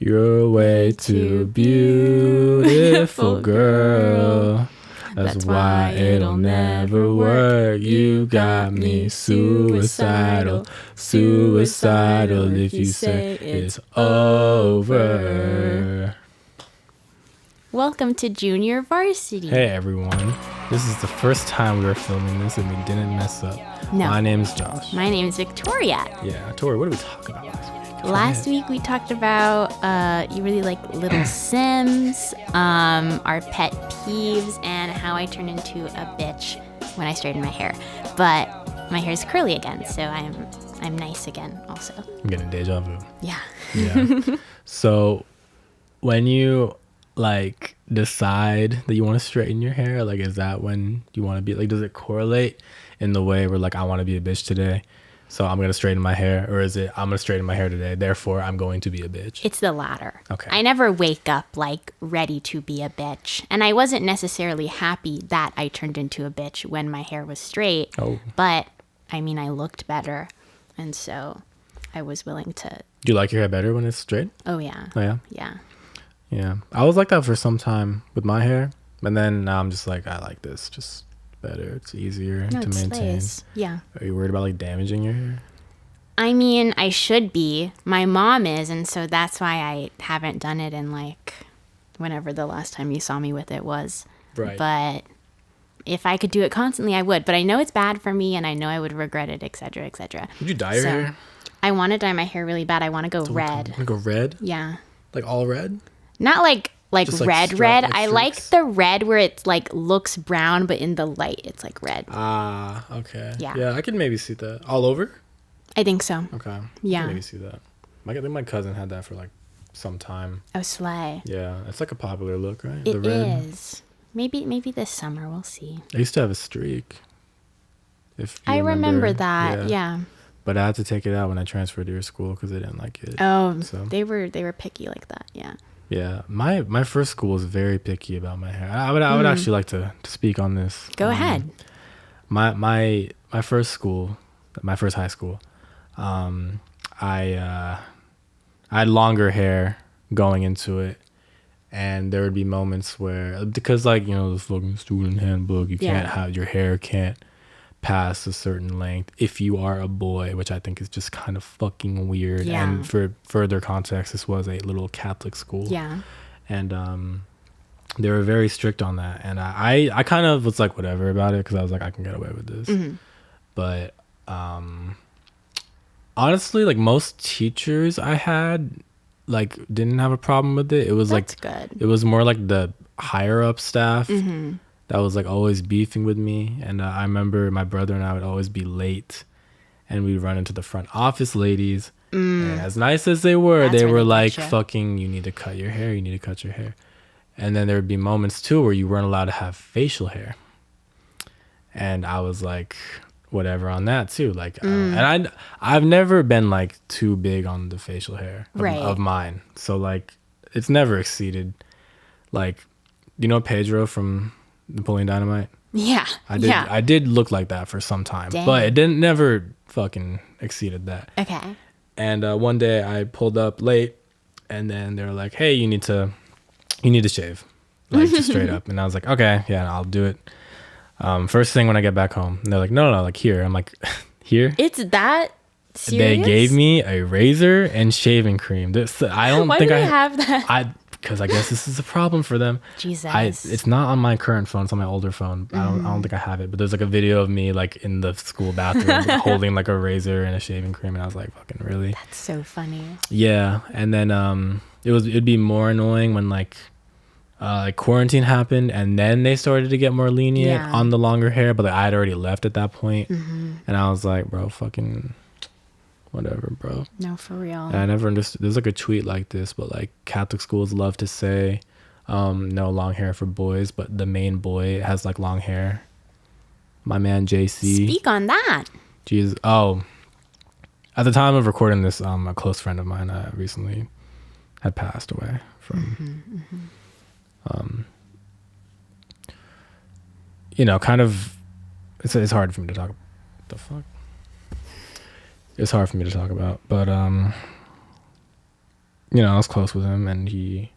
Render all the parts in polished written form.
You're way too beautiful, girl. That's why it'll never work. You got me suicidal, suicidal if you say it's over. Welcome to Junior Varsity. Hey everyone. This is the first time we were filming this and we didn't mess up. No. My name's Josh. My name is Victoria. Yeah, Tori, what did we talk about last week? Last week we talked about you really like Little Sims, our pet peeves, and how I turned into a bitch when I straightened my hair. But my hair is curly again, so I'm nice again also. I'm getting deja vu. Yeah. Yeah. So when you like decide that you want to straighten your hair, like is that when you want to be like, does it correlate in the way where like I want to be a bitch today, so I'm gonna straighten my hair, or is it I'm gonna straighten my hair today, therefore I'm going to be a bitch? It's the latter. Okay. I never wake up like ready to be a bitch, and I wasn't necessarily happy that I turned into a bitch when my hair was straight. Oh. But I mean, I looked better, and so I was willing to. Do you like your hair better when it's straight? Oh yeah. Oh yeah. Yeah. Yeah, I was like that for some time with my hair, and then now I'm just like, I like this just better. It's easier No, to it maintain. slays. Yeah. Are you worried about like damaging your hair? I mean, I should be. My mom is, and so that's why I haven't done it in like whenever the last time you saw me with it was. Right. But if I could do it constantly, I would. But I know it's bad for me, and I know I would regret it, etc., etc. Would you dye your hair? I want to dye my hair really bad. I want to go red. You want to go red? Yeah. Like all red? Not like Just like red. like I like streaks? the red where it's like looks brown, but in the light it's like red. Ah, okay. Yeah. Yeah, I can maybe see that. All over? I think so. Okay. I Yeah. can maybe see that. I think my cousin had that for like some time. Oh, slay. Yeah, it's like a popular look, right? It the red. is. Maybe this summer we'll see. I used to have a streak. If you I remember that. Yeah. But I had to take it out when I transferred to your school because they didn't like it. Oh, So. they were picky like that. Yeah. Yeah, my first school was very picky about my hair. I would actually like to speak on this. Go ahead. My first school, my first high school, I had longer hair going into it, and there would be moments where, because like, you know, the fucking student handbook, you can't have your hair can't pass a certain length if you are a boy, which I think is just kind of fucking weird. Yeah. And for further context, this was a little Catholic school. Yeah. And they were very strict on that, and I kind of was like whatever about it because I was like, I can get away with this. Mm-hmm. But honestly, like most teachers I had like didn't have a problem with it. It was That's like good. it was more like the higher up staff Mm-hmm. that was like always beefing with me. And I remember my brother and I would always be late, and we'd run into the front office ladies. And as nice as they were, That's they where were they like, get ya. fucking, you need to cut your hair. You need to cut your hair. And then there would be moments too where you weren't allowed to have facial hair. And I was like, whatever on that too. Like, and I've never been like too big on the facial hair of mine. So like, it's never exceeded. Like, you know Pedro from Napoleon Dynamite? Yeah. I did look like that for some time. Dang. But it didn't never fucking exceeded that. Okay. And one day I pulled up late, and then they were like, hey, you need to shave, like just straight up. And I was like, okay, yeah, I'll do it first thing when I get back home. And they're like, no, like here. I'm like, here? It's that serious? They gave me a razor and shaving cream. I don't Why think do I they have that? because I guess this is a problem for them. Jesus. It's not on my current phone. It's on my older phone. I don't think I have it. But there's like a video of me like in the school bathroom holding like a razor and a shaving cream, and I was like, "Fucking really?" That's so funny. Yeah. And then it'd be more annoying when like quarantine happened, and then they started to get more lenient on the longer hair. But like, I had already left at that point, and I was like, "Bro, fucking." Whatever, bro. No, for real. And I never understood. There's like a tweet like this, but like Catholic schools love to say, no long hair for boys, but the main boy has like long hair. My man JC. Speak on that. Jesus. Oh, at the time of recording this, a close friend of mine recently had passed away from, you know, kind of. It's hard for me to talk. The fuck. It's hard for me to talk about, but I was close with him, and he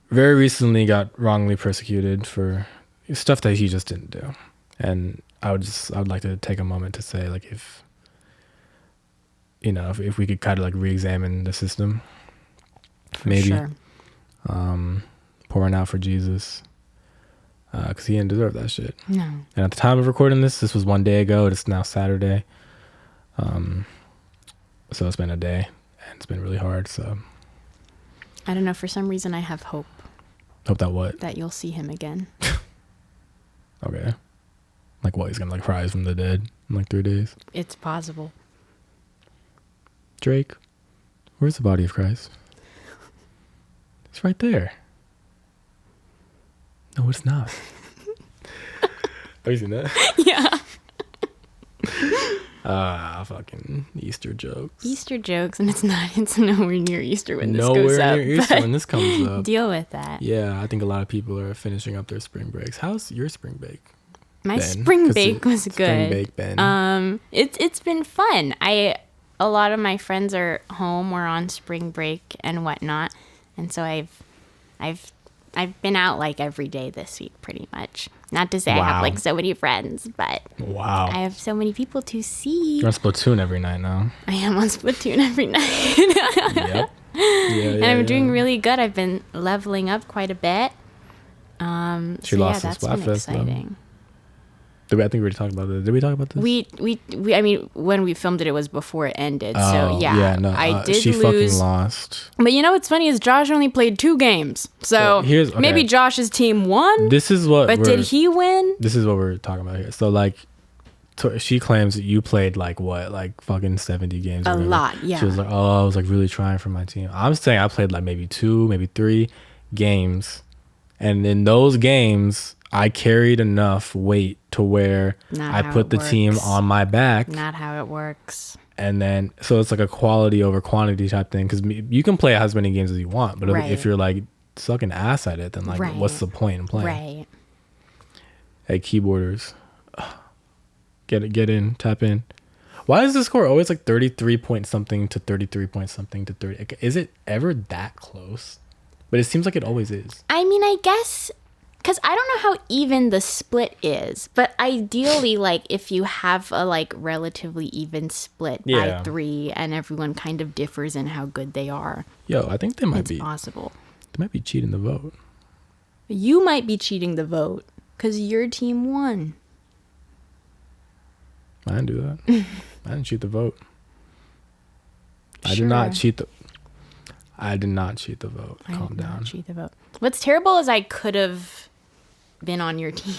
very recently got wrongly persecuted for stuff that he just didn't do. And I would like to take a moment to say, like, if we could kind of like re-examine the system, maybe Sure. Pouring out for Jesus, because he didn't deserve that shit. No. And at the time of recording this was one day ago. It's now Saturday, so it's been a day, and it's been really hard. So I don't know. For some reason, I have hope hope that what? that you'll see him again. Okay. Like what? He's gonna like rise from the dead in like 3 days. It's possible. Drake, where's the body of Christ? It's right there. No, it's not. Have you seen that? Yeah. Fucking Easter jokes. Easter jokes, and it's nowhere near Easter when this goes Nowhere up. near Easter when this comes up. Deal with that. Yeah, I think a lot of people are finishing up their spring breaks. How's your spring break? My Ben? spring 'Cause break was good. Spring break, Ben. It's been fun. A lot of my friends are home or on spring break and whatnot, and so I've been out like every day this week pretty much. Not to say I have Wow. like so many friends, but Wow. I have so many people to see. You're on Splatoon every night now. I am on Splatoon every night. Yep. And I'm doing really good. I've been leveling up quite a bit. She so lost yeah, in that's been Splatfest, though. exciting. I think we already talked about this. Did we talk about this? I mean, when we filmed it, it was before it ended. Oh, So yeah, no, I did she lose. fucking lost. But you know what's funny is Josh only played 2 games. So here's- maybe okay. Josh's team won. This is what. But did he win? This is what we're talking about here. So like, she claims that you played like what, like fucking 70 games. or A whatever. lot, yeah. She was like, oh, I was like really trying for my team. I'm saying I played like maybe 2, maybe 3 games, and in those games, I carried enough weight to where Not I how put it the team works. on my back. Not how it works. And then, so it's like a quality over quantity type thing. Because you can play as many games as you want, but Right. if you're like sucking ass at it, then like, Right. what's the point in playing? Right. Hey, keyboarders, get in, tap in. Why is the score always like 33 point something to 33 point something to 30? Is it ever that close? But it seems like it always is. I mean, I guess, because I don't know how even the split is, but ideally, like, if you have a, like, relatively even split Yeah. by 3 and everyone kind of differs in how good they are, Yo, I think they might it's be possible. cheating the vote. You might be cheating the vote because your team won. I didn't do that. I didn't cheat the vote. I did not cheat the vote. I Calm did down. not cheat the vote. What's terrible is I could have been on your team.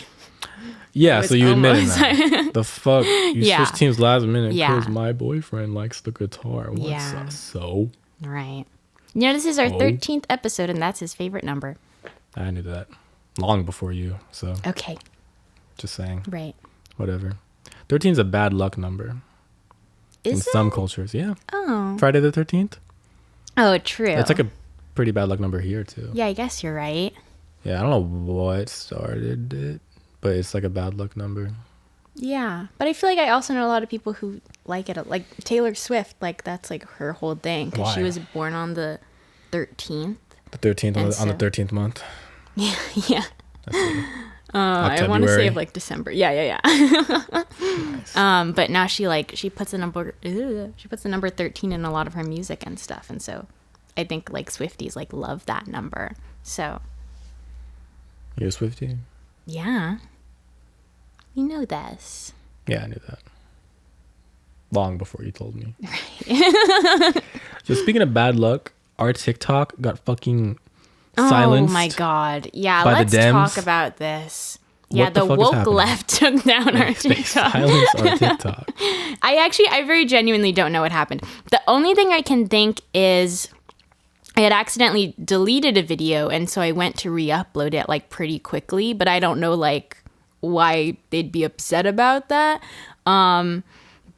Yeah, It so was you admit almost- that. The fuck? You Yeah. switched teams last minute Yeah. because my boyfriend likes the guitar. What's Yeah. so? Right. You know, this is our Oh. 13th episode, and that's his favorite number. I knew that long before you. So Okay. just saying. Right. Whatever. 13 is a bad luck number in Is it? some cultures. Yeah. Oh. Friday the 13th. Oh, true. It's like a pretty bad luck number here too. Yeah, I guess you're right. Yeah, I don't know what started it, but it's like a bad luck number. Yeah. But I feel like I also know a lot of people who like it. Like Taylor Swift, like that's like her whole thing because she Why? was born on the 13th. The 13th on And the so- 13th month. Yeah. Yeah. That's it. I want to say October. of like December. Yeah. Nice. But now she puts the number 13 in a lot of her music and stuff, and so I think like Swifties like love that number. So You're a Swiftie? yeah, you know this. Yeah, I knew that. Long before you told me. So speaking of bad luck, our TikTok got fucking silenced. Oh my god! Yeah, by the let's Dems? talk about this. Yeah, What the the fuck is woke happening? left took down our They TikTok. silenced our TikTok. I very genuinely don't know what happened. The only thing I can think is I had accidentally deleted a video, and so I went to re-upload it like pretty quickly, but I don't know like why they'd be upset about that.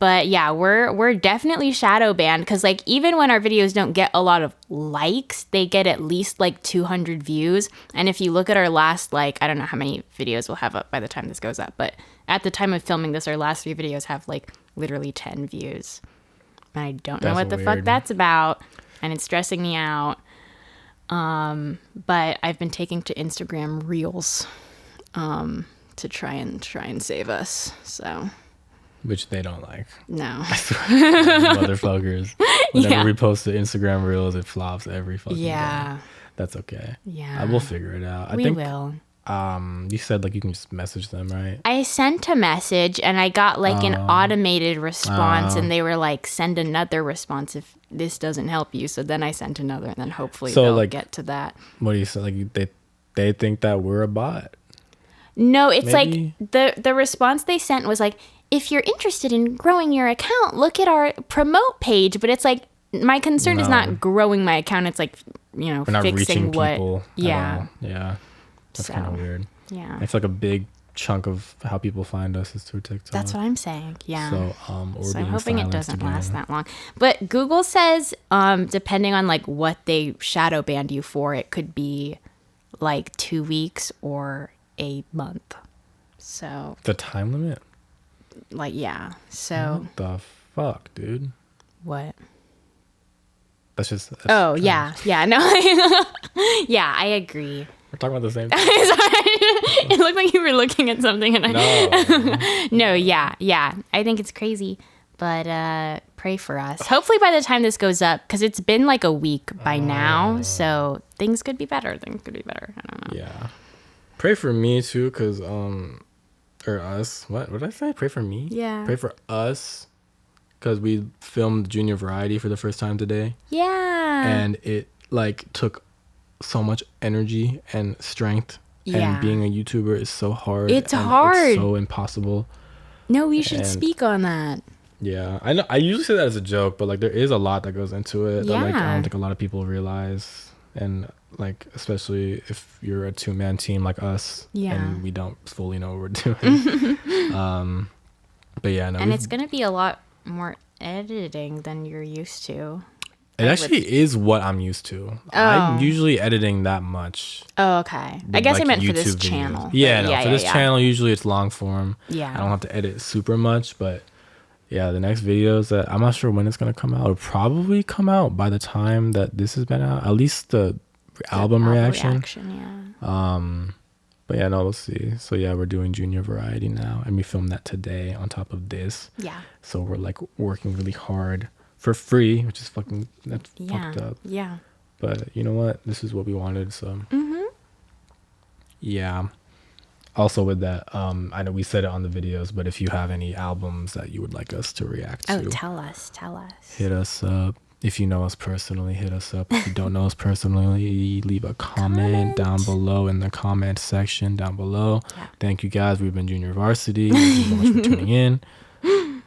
But yeah, we're definitely shadow banned because like even when our videos don't get a lot of likes, they get at least like 200 views. And if you look at our last, like, I don't know how many videos we'll have up by the time this goes up, but at the time of filming this, our last 3 videos have like literally 10 views. And I don't know That's what the fuck weird. that's about. and it's stressing me out. But I've been taking to Instagram Reels to try and save us. So, which they don't like. No. Motherfuckers. Whenever we post the Instagram Reels, it flops every fucking time. That's okay. Yeah. I will figure it out. We will. You said like you can just message them, right? I sent a message and I got like an automated response, and they were like, send another response if this doesn't help you. So then I sent another, and then hopefully they'll like, get to that. What do you say? Like they think that we're a bot? No, it's maybe? Like the response they sent was like, if you're interested in growing your account, look at our promote page. But it's like, my concern is not growing my account. It's like, you know, we're not fixing reaching people. Yeah. Yeah. That's kind of weird. Yeah. I feel like a big chunk of how people find us is through TikTok. That's what I'm saying. Yeah. So, I'm hoping it doesn't last that long. But Google says, depending on like what they shadow ban you for, it could be like 2 weeks or a month. So the time limit? Like, yeah. So what the fuck, dude? What? That's yeah. Yeah. No. Yeah, I agree. We're talking about the same thing. It looked like you were looking at something, and No, yeah. I think it's crazy, but pray for us. Hopefully by the time this goes up, because it's been like a week by now, so things could be better. I don't know. Yeah. Pray for me too, because or us. What did I say? Pray for me? Yeah. Pray for us, because we filmed Junior Variety for the first time today. Yeah. And it like took so much energy and strength. Yeah. And being a YouTuber is so hard. It's hard. It's so impossible. No, we should speak on that. Yeah. I know. I usually say that as a joke, but like there is a lot that goes into it. Yeah. That, like, I don't think a lot of people realize. And like, especially if you're a 2-man team like us. Yeah. And we don't fully know what we're doing. But yeah. No, and it's going to be a lot more editing than you're used to. It actually is what I'm used to. I'm usually editing that much. Oh, okay. I guess I meant YouTube for this channel. Yeah, for this channel, usually it's long form. Yeah. I don't have to edit super much, but yeah, the next videos that I'm not sure when it's going to come out. It'll probably come out by the time that this has been out. At least the album reaction. But yeah, no, we'll see. So yeah, we're doing Junior Variety now, and we filmed that today on top of this. Yeah. So we're like working really hard for free, which is fucked up. Yeah. But you know what? This is what we wanted, so. Yeah. Also with that, I know we said it on the videos, but if you have any albums that you would like us to react to. Oh, tell us. Hit us up. If you know us personally, hit us up. If you don't know us personally, leave a comment down below in the comment section down below. Yeah. Thank you guys. We've been Junior Varsity. Thank you so much for tuning in.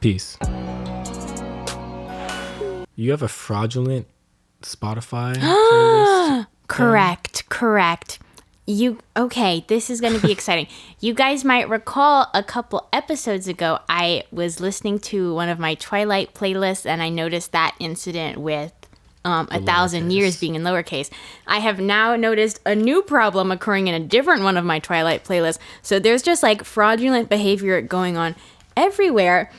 Peace. You have a fraudulent Spotify playlist? Correct. Okay, this is going to be exciting. You guys might recall a couple episodes ago, I was listening to one of my Twilight playlists, and I noticed that incident with 1,000 years being in lowercase. I have now noticed a new problem occurring in a different one of my Twilight playlists. So there's just like fraudulent behavior going on everywhere.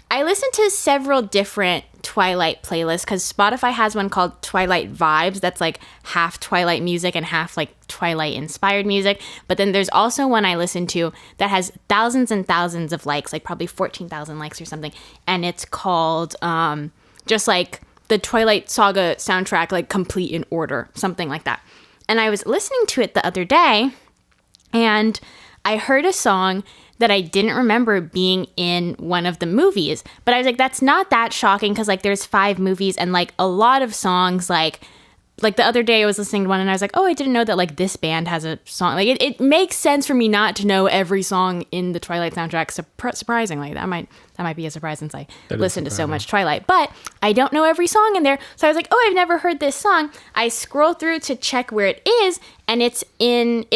I listen to several different Twilight playlists because Spotify has one called Twilight Vibes that's like half Twilight music and half like Twilight inspired music. But then there's also one I listen to that has thousands and thousands of likes, like probably 14,000 likes or something. And it's called just like the Twilight Saga soundtrack, like complete in order, something like that. And I was listening to it the other day and I heard a song that I didn't remember being in one of the movies. But I was like, that's not that shocking because like there's 5 movies and like a lot of songs like the other day I was listening to one and I was like, oh, I didn't know that like this band has a song. Like it makes sense for me not to know every song in the Twilight soundtrack. Surprisingly, that might be a surprise since I listen to so much Twilight. But I don't know every song in there. So I was like, oh, I've never heard this song. I scroll through to check where it is and it's in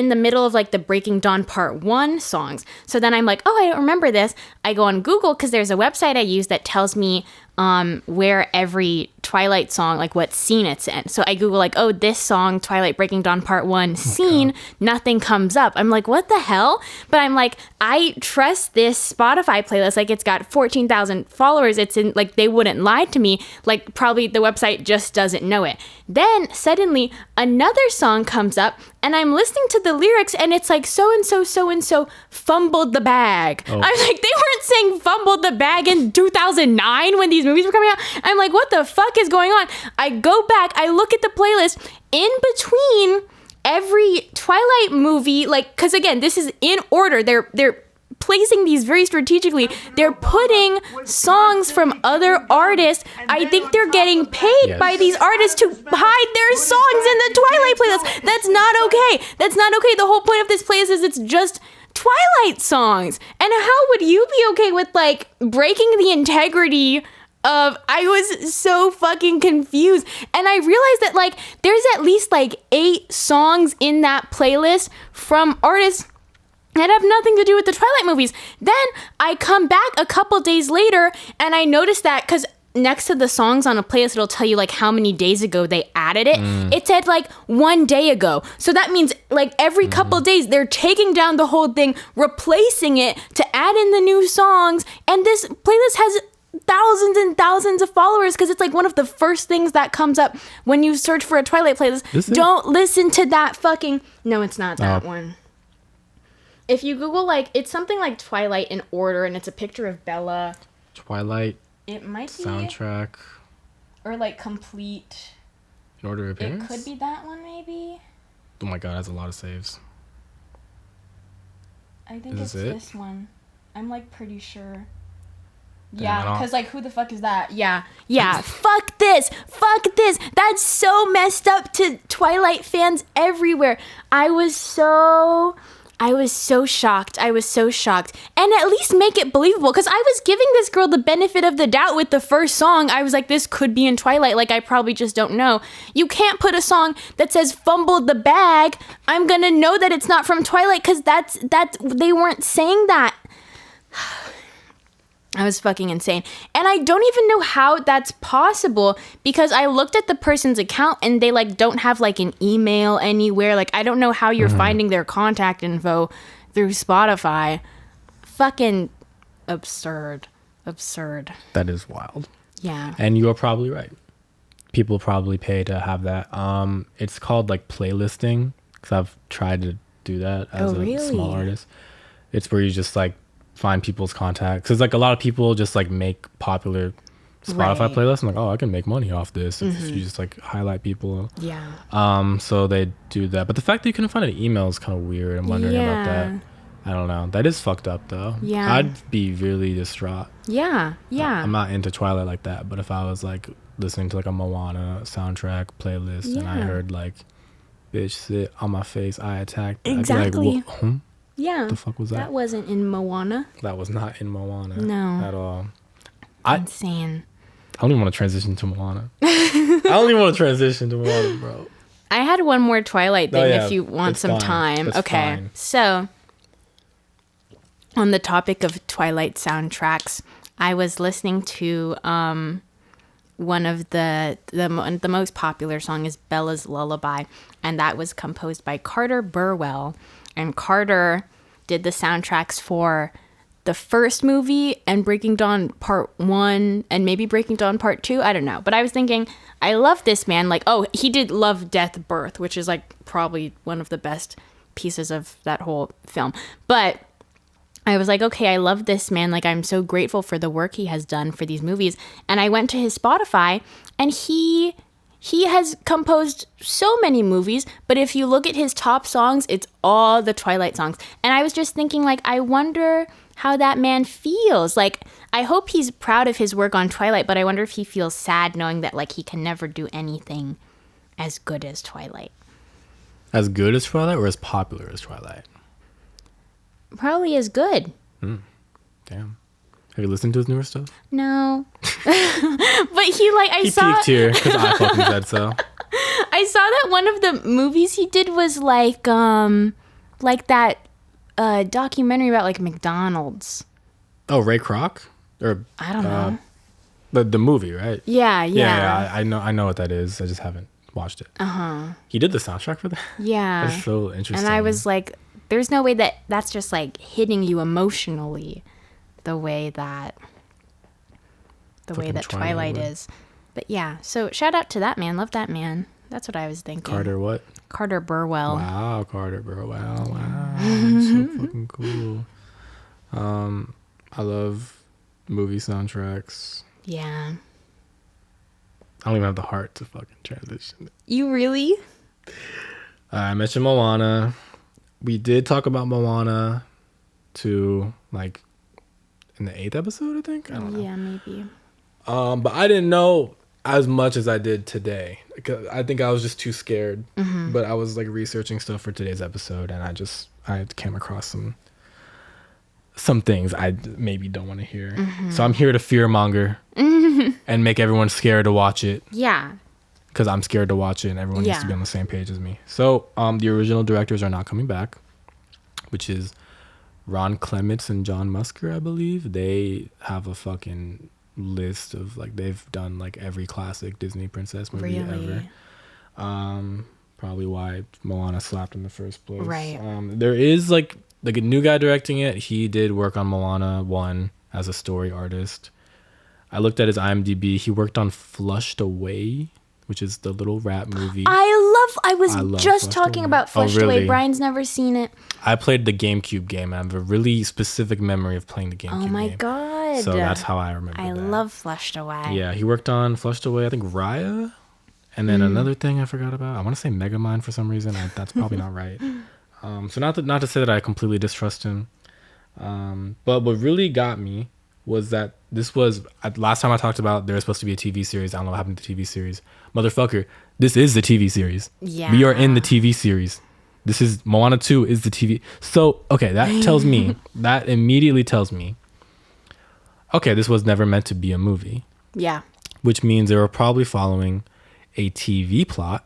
the middle of like the Breaking Dawn Part 1 songs. So then I'm like, oh, I don't remember this. I go on Google because there's a website I use that tells me where every Twilight song, like what scene it's in. So I Google like, oh, this song, Twilight Breaking Dawn Part 1 scene, nothing comes up. I'm like, what the hell? But I'm like, I trust this Spotify playlist. Like, it's got 14,000 followers. It's in, like, they wouldn't lie to me. Like, probably the website just doesn't know it. Then suddenly another song comes up and I'm listening to the lyrics and it's like, so-and-so fumbled the bag. Oh. I was like, they weren't saying fumbled the bag in 2009 when these movies were coming out. I'm like, what the fuck is going on? I go back, I look at the playlist in between every Twilight movie, like, because again, this is in order. They're placing these very strategically. They're putting songs from other artists. I think they're getting paid by these artists to hide their songs in the Twilight playlist. That's not okay. That's not okay. The whole point of this playlist is it's just Twilight songs. And how would you be okay with, like, breaking the integrity of... I was so fucking confused. And I realized that, like, there's at least, like, 8 songs in that playlist from artists that have nothing to do with the Twilight movies. Then I come back a couple days later and I noticed that, because next to the songs on a playlist, it'll tell you like how many days ago they added it. It said like 1 day ago. So that means like every couple days they're taking down the whole thing, replacing it to add in the new songs. And this playlist has thousands and thousands of followers because it's like one of the first things that comes up when you search for a Twilight playlist. Don't listen to that fucking... No, it's not that one. If you Google, like, it's something like Twilight in order, and it's a picture of Bella. Twilight. It might be soundtrack. Or like complete. In order of appearance? It could be that one, maybe. Oh my god, that's a lot of saves. I think it's this one. I'm like pretty sure. Yeah, because like, who the fuck is that? Yeah. Fuck this. That's so messed up to Twilight fans everywhere. I was so shocked. And at least make it believable, because I was giving this girl the benefit of the doubt with the first song. I was like, this could be in Twilight. Like, I probably just don't know. You can't put a song that says fumbled the bag. I'm gonna know that it's not from Twilight, because that's they weren't saying that. I was fucking insane. And I don't even know how that's possible, because I looked at the person's account and they like don't have like an email anywhere. Like, I don't know how you're finding their contact info through Spotify. Fucking absurd. That is wild. Yeah. And you are probably right. People probably pay to have that. It's called like playlisting, because I've tried to do that as a small artist. It's where you just like find people's contacts, because like a lot of people just like make popular Spotify playlists. I'm like, oh, I can make money off this if you just like highlight people. So they do that, but the fact that you couldn't find an email is kind of weird. I'm wondering about that. I don't know. That is fucked up though. I'd be really distraught. I'm not into Twilight like that, but if I was like listening to like a Moana soundtrack playlist and I heard like, bitch sit on my face, I attacked, exactly. I'd be like, yeah. What the fuck was that? That wasn't in Moana. That was not in Moana. No. At all. Insane. I don't even want to transition to Moana. I don't even want to transition to Moana, bro. I had one more Twilight thing if you want some time. It's okay. fine. So, on the topic of Twilight soundtracks, I was listening to one of the most popular song is Bella's Lullaby, and that was composed by Carter Burwell. And Carter did the soundtracks for the first movie and Breaking Dawn Part 1 and maybe Breaking Dawn Part 2. I don't know. But I was thinking, I love this man. Like, oh, he did Love, Death, Birth, which is like probably one of the best pieces of that whole film. But I was like, okay, I love this man. Like, I'm so grateful for the work he has done for these movies. And I went to his Spotify and he has composed so many movies, but if you look at his top songs, it's all the Twilight songs. And I was just thinking, like, I wonder how that man feels. Like, I hope he's proud of his work on Twilight, but I wonder if he feels sad knowing that, like, he can never do anything as good as Twilight. As good as Twilight or as popular as Twilight? Probably as good. Damn. Have you listened to his newer stuff? No. But he peaked here because I fucking said so. I saw that one of the movies he did was like that documentary about like McDonald's. Oh, Ray Kroc? Or I don't know. The movie, right? Yeah. Yeah. I know what that is. I just haven't watched it. He did the soundtrack for that. Yeah. That's so interesting. And I was like, there's no way that's just like hitting you emotionally the way that Twilight is. But yeah, so shout out to that man. Love that man. That's what I was thinking. Carter what? Carter Burwell. Wow, Carter Burwell. Wow. So fucking cool. I love movie soundtracks. Yeah. I don't even have the heart to fucking transition. You really? I mentioned Moana. We did talk about Moana to like in the 8th episode, I think. I don't know. Yeah, maybe. But I didn't know as much as I did today. I think I was just too scared. But I was like researching stuff for today's episode, and I came across some things I maybe don't want to hear. So I'm here to fearmonger and make everyone scared to watch it. Yeah. Because I'm scared to watch it, and everyone needs to be on the same page as me. So the original directors are not coming back, which is Ron Clements and John Musker, I believe. They have a fucking list of like they've done like every classic Disney princess movie ever. Probably why Moana slapped in the first place. Right. There is like a new guy directing it. He did work on Moana 1 as a story artist. I looked at his IMDb. He worked on Flushed Away, which is the little rap movie. I was just talking about Flushed really? Away. Brian's never seen it. I played the GameCube game. I have a really specific memory of playing the GameCube game. Oh my god. So that's how I remember I that. love Flushed Away. Yeah, he worked on Flushed Away, I think Raya. And then another thing I forgot about. I want to say Megamind for some reason. That's probably not right. So not to say that I completely distrust him. But what really got me was that this was last time I talked about there was supposed to be a TV series. I don't know what happened to the TV series. Motherfucker, this is the TV series. Yeah. We are in the TV series. This is Moana 2 is the TV. So, okay, that immediately tells me, okay, this was never meant to be a movie. Yeah. Which means they were probably following a TV plot.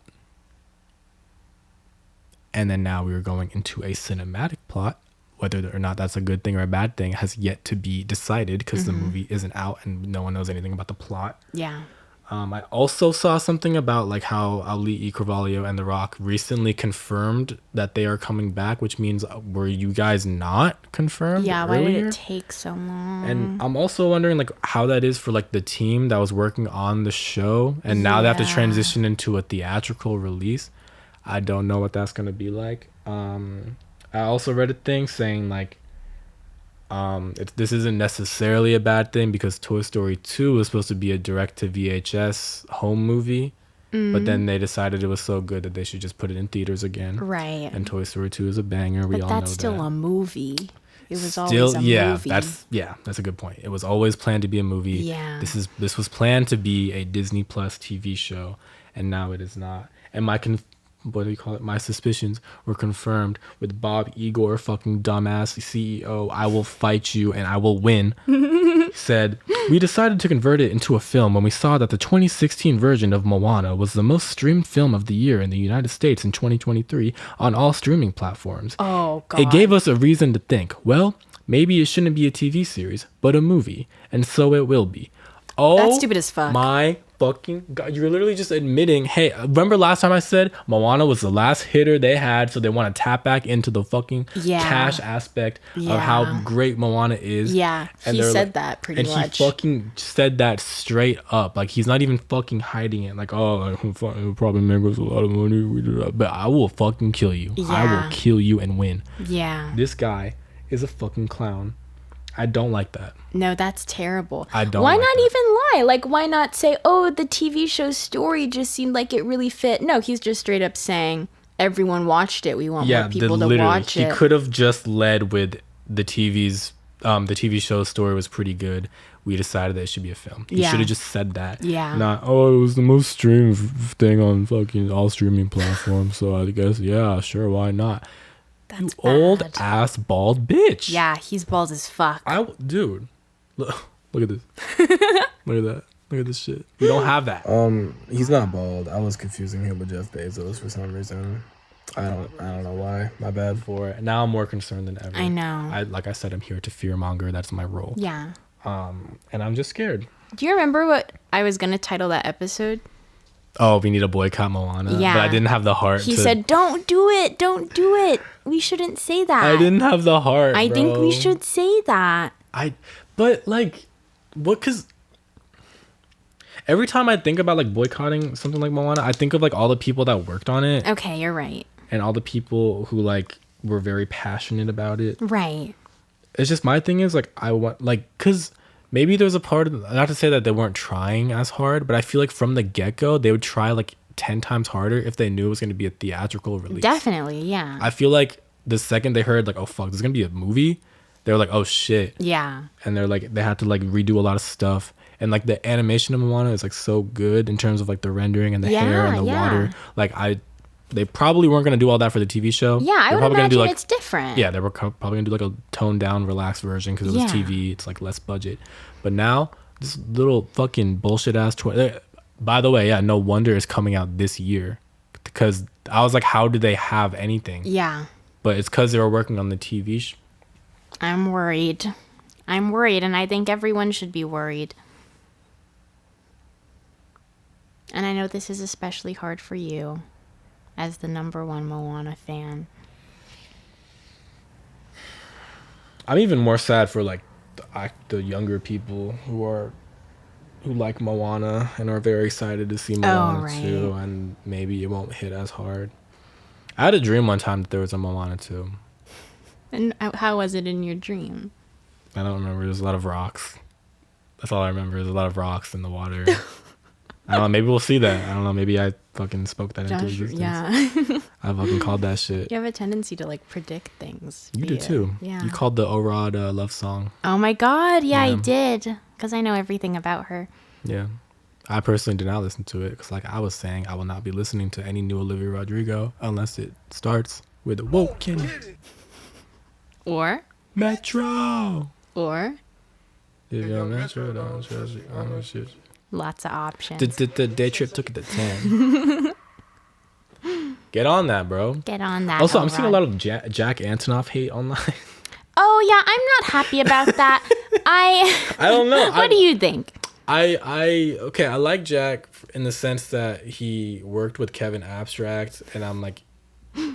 And then now we were going into a cinematic plot. Whether or not that's a good thing or a bad thing has yet to be decided because the movie isn't out and no one knows anything about the plot. Yeah. I also saw something about like how Ali E. Carvalho and The Rock recently confirmed that they are coming back, which means were you guys not confirmed? Yeah, earlier? why did it take so long? And I'm also wondering like how that is for like the team that was working on the show and now they have to transition into a theatrical release. I don't know what that's gonna be like. I also read a thing saying like this isn't necessarily a bad thing because Toy Story 2 was supposed to be a direct-to-VHS home movie, but then they decided it was so good that they should just put it in theaters again. Right. And Toy Story 2 is a banger. We all know that. But that's still a movie. It was always a movie. That's a good point. It was always planned to be a movie. Yeah. This was planned to be a Disney Plus TV show, and now it is not. And my suspicions were confirmed with Bob Igor, fucking dumbass CEO. I will fight you and I will win. Said, we decided to convert it into a film when we saw that the 2016 version of Moana was the most streamed film of the year in the United States in 2023 on all streaming platforms. Oh, God. It gave us a reason to think, well, maybe it shouldn't be a TV series, but a movie. And so it will be. Oh, that's stupid as fuck. My fucking God. You're literally just admitting, hey, remember last time I said Moana was the last hitter they had, so they want to tap back into the fucking cash aspect of how great Moana is. Yeah, and he said that pretty much. And he fucking said that straight up. Like, he's not even fucking hiding it. Like, oh, it will probably make us a lot of money. But I will fucking kill you. Yeah. I will kill you and win. Yeah. This guy is a fucking clown. I don't like that. No, that's terrible. I don't. Why like not that. even lie? Like, why not say, oh, the TV show story just seemed like it really fit? No, he's just straight up saying, everyone watched it. We want more people to watch it. He could have just led with the TV show story was pretty good. We decided that it should be a film. He should have just said that. Yeah. Not, oh, it was the most streamed thing on fucking all streaming platforms. So I guess, yeah, sure, why not? That's you bad. Old ass bald bitch. Yeah, he's bald as fuck. Dude, look at this. Look at that. Look at this shit. We don't have that. He's not bald. I was confusing him with Jeff Bezos for some reason. I don't know why. My bad for it. Now I'm more concerned than ever. I know. Like I said, I'm here to fearmonger. That's my role. Yeah. And I'm just scared. Do you remember what I was going to title that episode? Oh, we need to boycott Moana. Yeah. But I didn't have the heart. He said, don't do it. Don't do it. We shouldn't say that. I didn't have the heart, I bro. think we should say that. But like, what? Because every time I think about like boycotting something like Moana, I think of like all the people that worked on it. Okay, you're right. And all the people who like were very passionate about it. Right. It's just my thing is like, I want like, because maybe there's a part of, not to say that they weren't trying as hard, but I feel like from the get-go they would try like 10 times harder if they knew it was going to be a theatrical release. Definitely, yeah. I feel like the second they heard like, oh fuck, there's going to be a movie, they were like, oh shit. Yeah. And they're like, they had to like redo a lot of stuff. And like the animation of Moana is like so good in terms of like the rendering and the hair and the water. Like they probably weren't going to do all that for the TV show. Yeah, I would probably imagine do, like, it's different. Yeah, they were probably going to do like a toned down, relaxed version because it was TV. It's like less budget. But now, this little fucking bullshit ass... By the way, yeah, no wonder it's coming out this year. Because I was like, how do they have anything? Yeah. But it's because they were working on the TV I'm worried. I'm worried, and I think everyone should be worried. And I know this is especially hard for you as the #1 Moana fan. I'm even more sad for like the younger people who like Moana and are very excited to see Moana too, and maybe it won't hit as hard. I had a dream one time that there was a Moana too. And how was it in your dream? I don't remember. There's a lot of rocks. That's all I remember. There's a lot of rocks in the water. I don't know. Maybe we'll see that. I don't know. Maybe I fucking spoke that into existence. Yeah. I fucking called that shit. You have a tendency to like predict things. You do too. Yeah. You called the Orad love song. Oh my God. Yeah, I did. Because I know everything about her. Yeah. I personally did not listen to it because like I was saying, I will not be listening to any new Olivia Rodrigo unless it starts with webkinz. Or? Metro. Or? If you're Metro, don't trust you. I'm gonna shoot you. Lots of options. The day trip took it to 10. Get on that, bro. Get on that. Also, I'm seeing a lot of Jack Antonoff hate online. Oh yeah, I'm not happy about that. I don't know. What do you think? Okay, I like Jack in the sense that he worked with Kevin Abstract, and I'm like,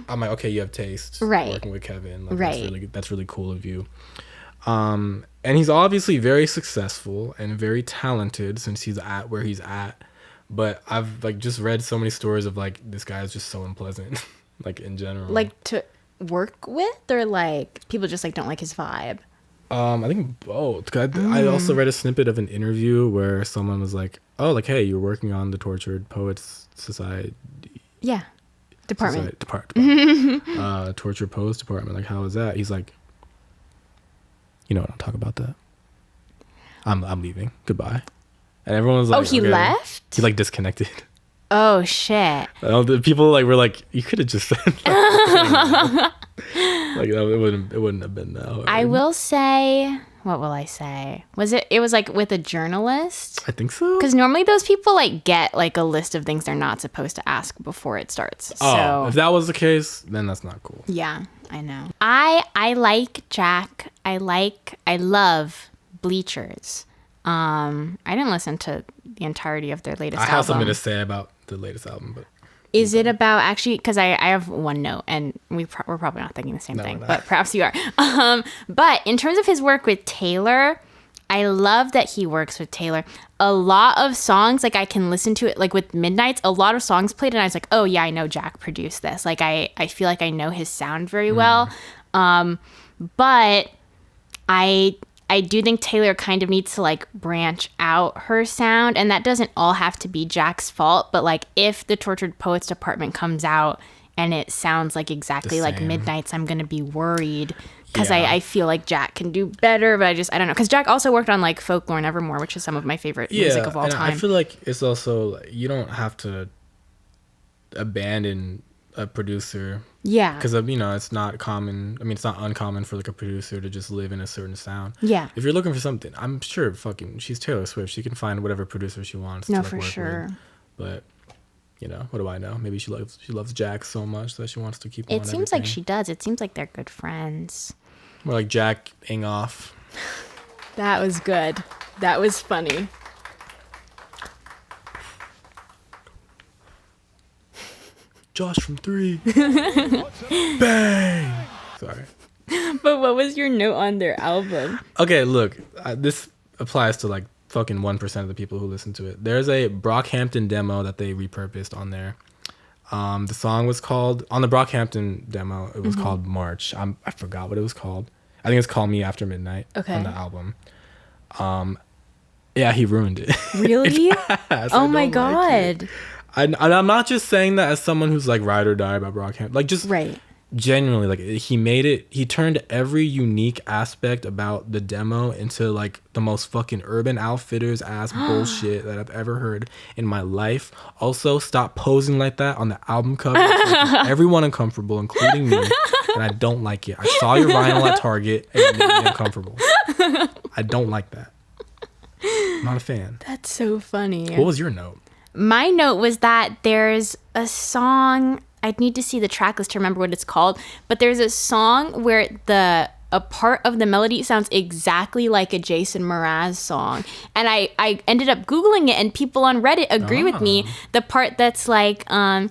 okay, you have taste. Right. Working with Kevin. Like, right. That's really cool of you. And he's obviously very successful and very talented since he's at where he's at. But I've like just read so many stories of like this guy is just so unpleasant, like in general. Like to work with, or like people just like don't like his vibe. I think both. I also read a snippet of an interview where someone was like, "Oh, like hey, you're working on the Tortured Poets Society." Yeah, department. Tortured Poets Department. Like, how is that? He's like, you know what? I'll talk about that. I'm leaving. Goodbye. And everyone was like, oh, he left? He like disconnected. Oh shit. The people like were like, you could have just said that. Like it wouldn't have been that hard. I will say, what will I say? It was like with a journalist? I think so. Because normally those people like get like a list of things they're not supposed to ask before it starts. Oh, so, if that was the case, then that's not cool. Yeah, I know. I like Jack. I love Bleachers. I didn't listen to the entirety of their latest album. I have something to say about the latest album, but is it about actually? Because I have one note, and we're probably not thinking the same thing, but perhaps you are. But in terms of his work with Taylor, I love that he works with Taylor. A lot of songs, like I can listen to it, like with Midnights, a lot of songs played, and I was like, oh yeah, I know Jack produced this. Like I feel like I know his sound very well. But I do think Taylor kind of needs to like branch out her sound, and that doesn't all have to be Jack's fault, but like if the Tortured Poets Department comes out and it sounds like exactly like Midnights, I'm gonna be worried because I feel like Jack can do better, but I don't know, because Jack also worked on like Folklore and Evermore, which is some of my favorite music of all time. I feel like it's also, you don't have to abandon a producer. Yeah. Because, it's not common. I mean, it's not uncommon for like a producer to just live in a certain sound. Yeah. If you're looking for something, I'm sure she's Taylor Swift. She can find whatever producer she wants. No, to, like, for work sure. With. But, what do I know? Maybe she loves Jack so much that she wants to keep on It seems like she does. It seems like they're good friends. More like Jack Ingoff. That was good. That was funny. Josh from 3. Bang! Sorry. But what was your note on their album? Okay, look. This applies to like fucking 1% of the people who listen to it. There's a Brockhampton demo that they repurposed on there. The song was called, on the Brockhampton demo, it was called March. I forgot what it was called. I think it's Call Me After Midnight on the album. Yeah, he ruined it. Really? Oh my God. I'm not just saying that as someone who's like ride or die about Brockhampton. Like just genuinely, like he turned every unique aspect about the demo into like the most fucking Urban Outfitters ass bullshit that I've ever heard in my life. Also, stop posing like that on the album cover. Everyone uncomfortable, including me, and I don't like it. I saw your vinyl at Target and it made me uncomfortable. I don't like that. I'm not a fan. That's so funny. What was your note? My note was that there's a song, I'd need to see the track list to remember what it's called, but there's a song where a part of the melody sounds exactly like a Jason Mraz song. And I ended up Googling it, and people on Reddit agree with me. The part that's like, I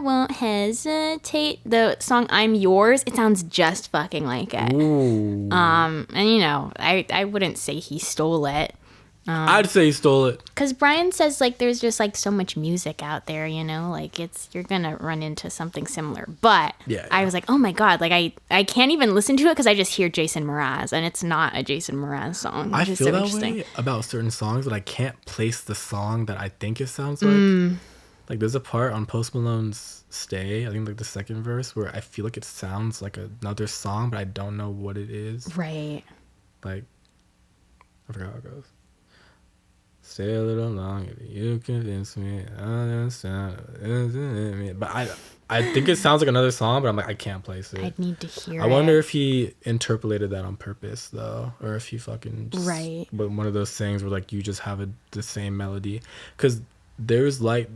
won't hesitate, the song I'm Yours, it sounds just fucking like it. Ooh. And you know, I wouldn't say he stole it. I'd say he stole it. Because Brian says, like, there's just, like, so much music out there, you know? Like, you're going to run into something similar. But I was like, oh, my God. Like, I can't even listen to it because I just hear Jason Mraz. And it's not a Jason Mraz song. I feel that way about certain songs, but I can't place the song that I think it sounds like. Like, there's a part on Post Malone's Stay, I think, like, the second verse, where I feel like it sounds like another song, but I don't know what it is. Right. Like, I forgot how it goes. Stay a little longer, you convince me. But I think it sounds like another song, but I'm like, I can't place it. I'd need to hear it. I wonder if he interpolated that on purpose, though, or if he fucking just, but one of those things where like you just have the same melody, because there's my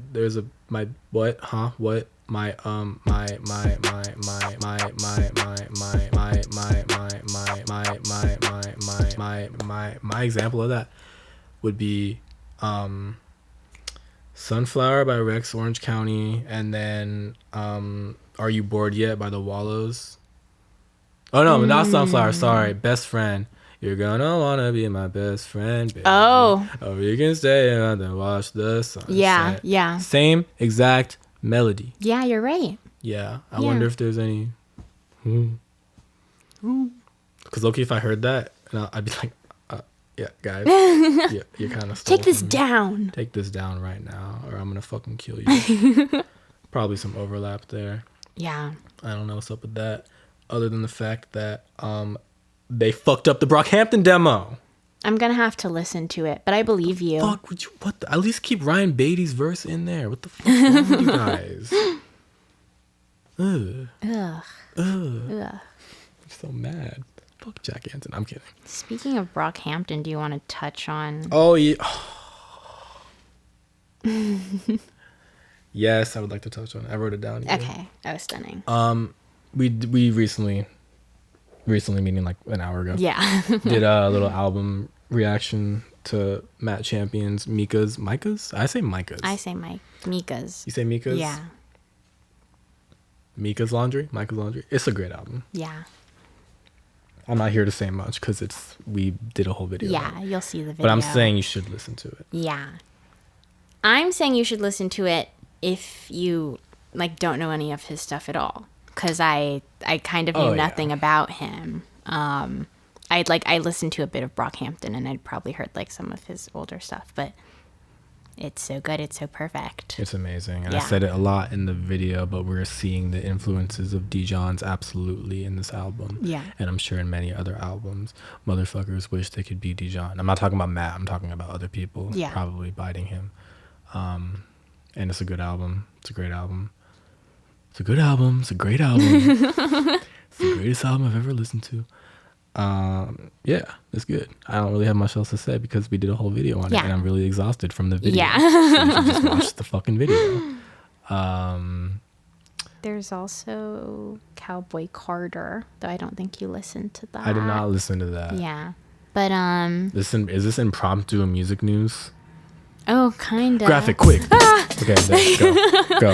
example of that would be Sunflower by Rex Orange County, and then Are You Bored Yet by the Wallows. Oh no, not Sunflower, sorry. Best Friend. You're gonna wanna be my best friend, baby. Oh. Or you can stay and then watch the sunset. Yeah. Same exact melody. Yeah, you're right. Yeah. I wonder if there's any because low-key, if I heard that, I'd be like, yeah, guys, you're kind of Take this down. Take this down right now, or I'm gonna fucking kill you. Probably some overlap there. Yeah. I don't know what's up with that, other than the fact that they fucked up the Brockhampton demo. I'm gonna have to listen to it, but I believe you. Fuck, at least keep Ryan Beatty's verse in there. What the fuck's wrong with you guys? Ugh. I'm so mad. Fuck Jack Anton. I'm kidding. Speaking of Brockhampton, do you want to touch on? Oh yeah. Yes, I would like to touch on it. I wrote it down. Okay, that was stunning. We recently, meaning like an hour ago. Yeah. Did a little album reaction to Matt Champion's Mika's. I say Mika's. I say Mika's. You say Mika's? Yeah. Mika's Laundry. It's a great album. Yeah. I'm not here to say much because we did a whole video. Yeah, you'll see the video. But I'm saying you should listen to it. Yeah. I'm saying you should listen to it if you like don't know any of his stuff at all, because I kind of knew nothing about him. I listened to a bit of Brockhampton, and I'd probably heard like some of his older stuff, but it's so good, it's so perfect. It's amazing. And I said it a lot in the video, but we're seeing the influences of Dijon's absolutely in this album. Yeah. And I'm sure in many other albums. Motherfuckers wish they could be Dijon. I'm not talking about Matt, I'm talking about other people probably biting him. And it's a good album. It's a great album. It's a good album. It's a great album. It's the greatest album I've ever listened to. Yeah, it's good. I don't really have much else to say because we did a whole video on it, and I'm really exhausted from the video. Yeah. So you should just watch the fucking video. There's also Cowboy Carter, though I don't think you listened to that. I did not listen to that. Yeah. But is this impromptu music news? Oh, kind of. Graphic, quick. Okay, then, go.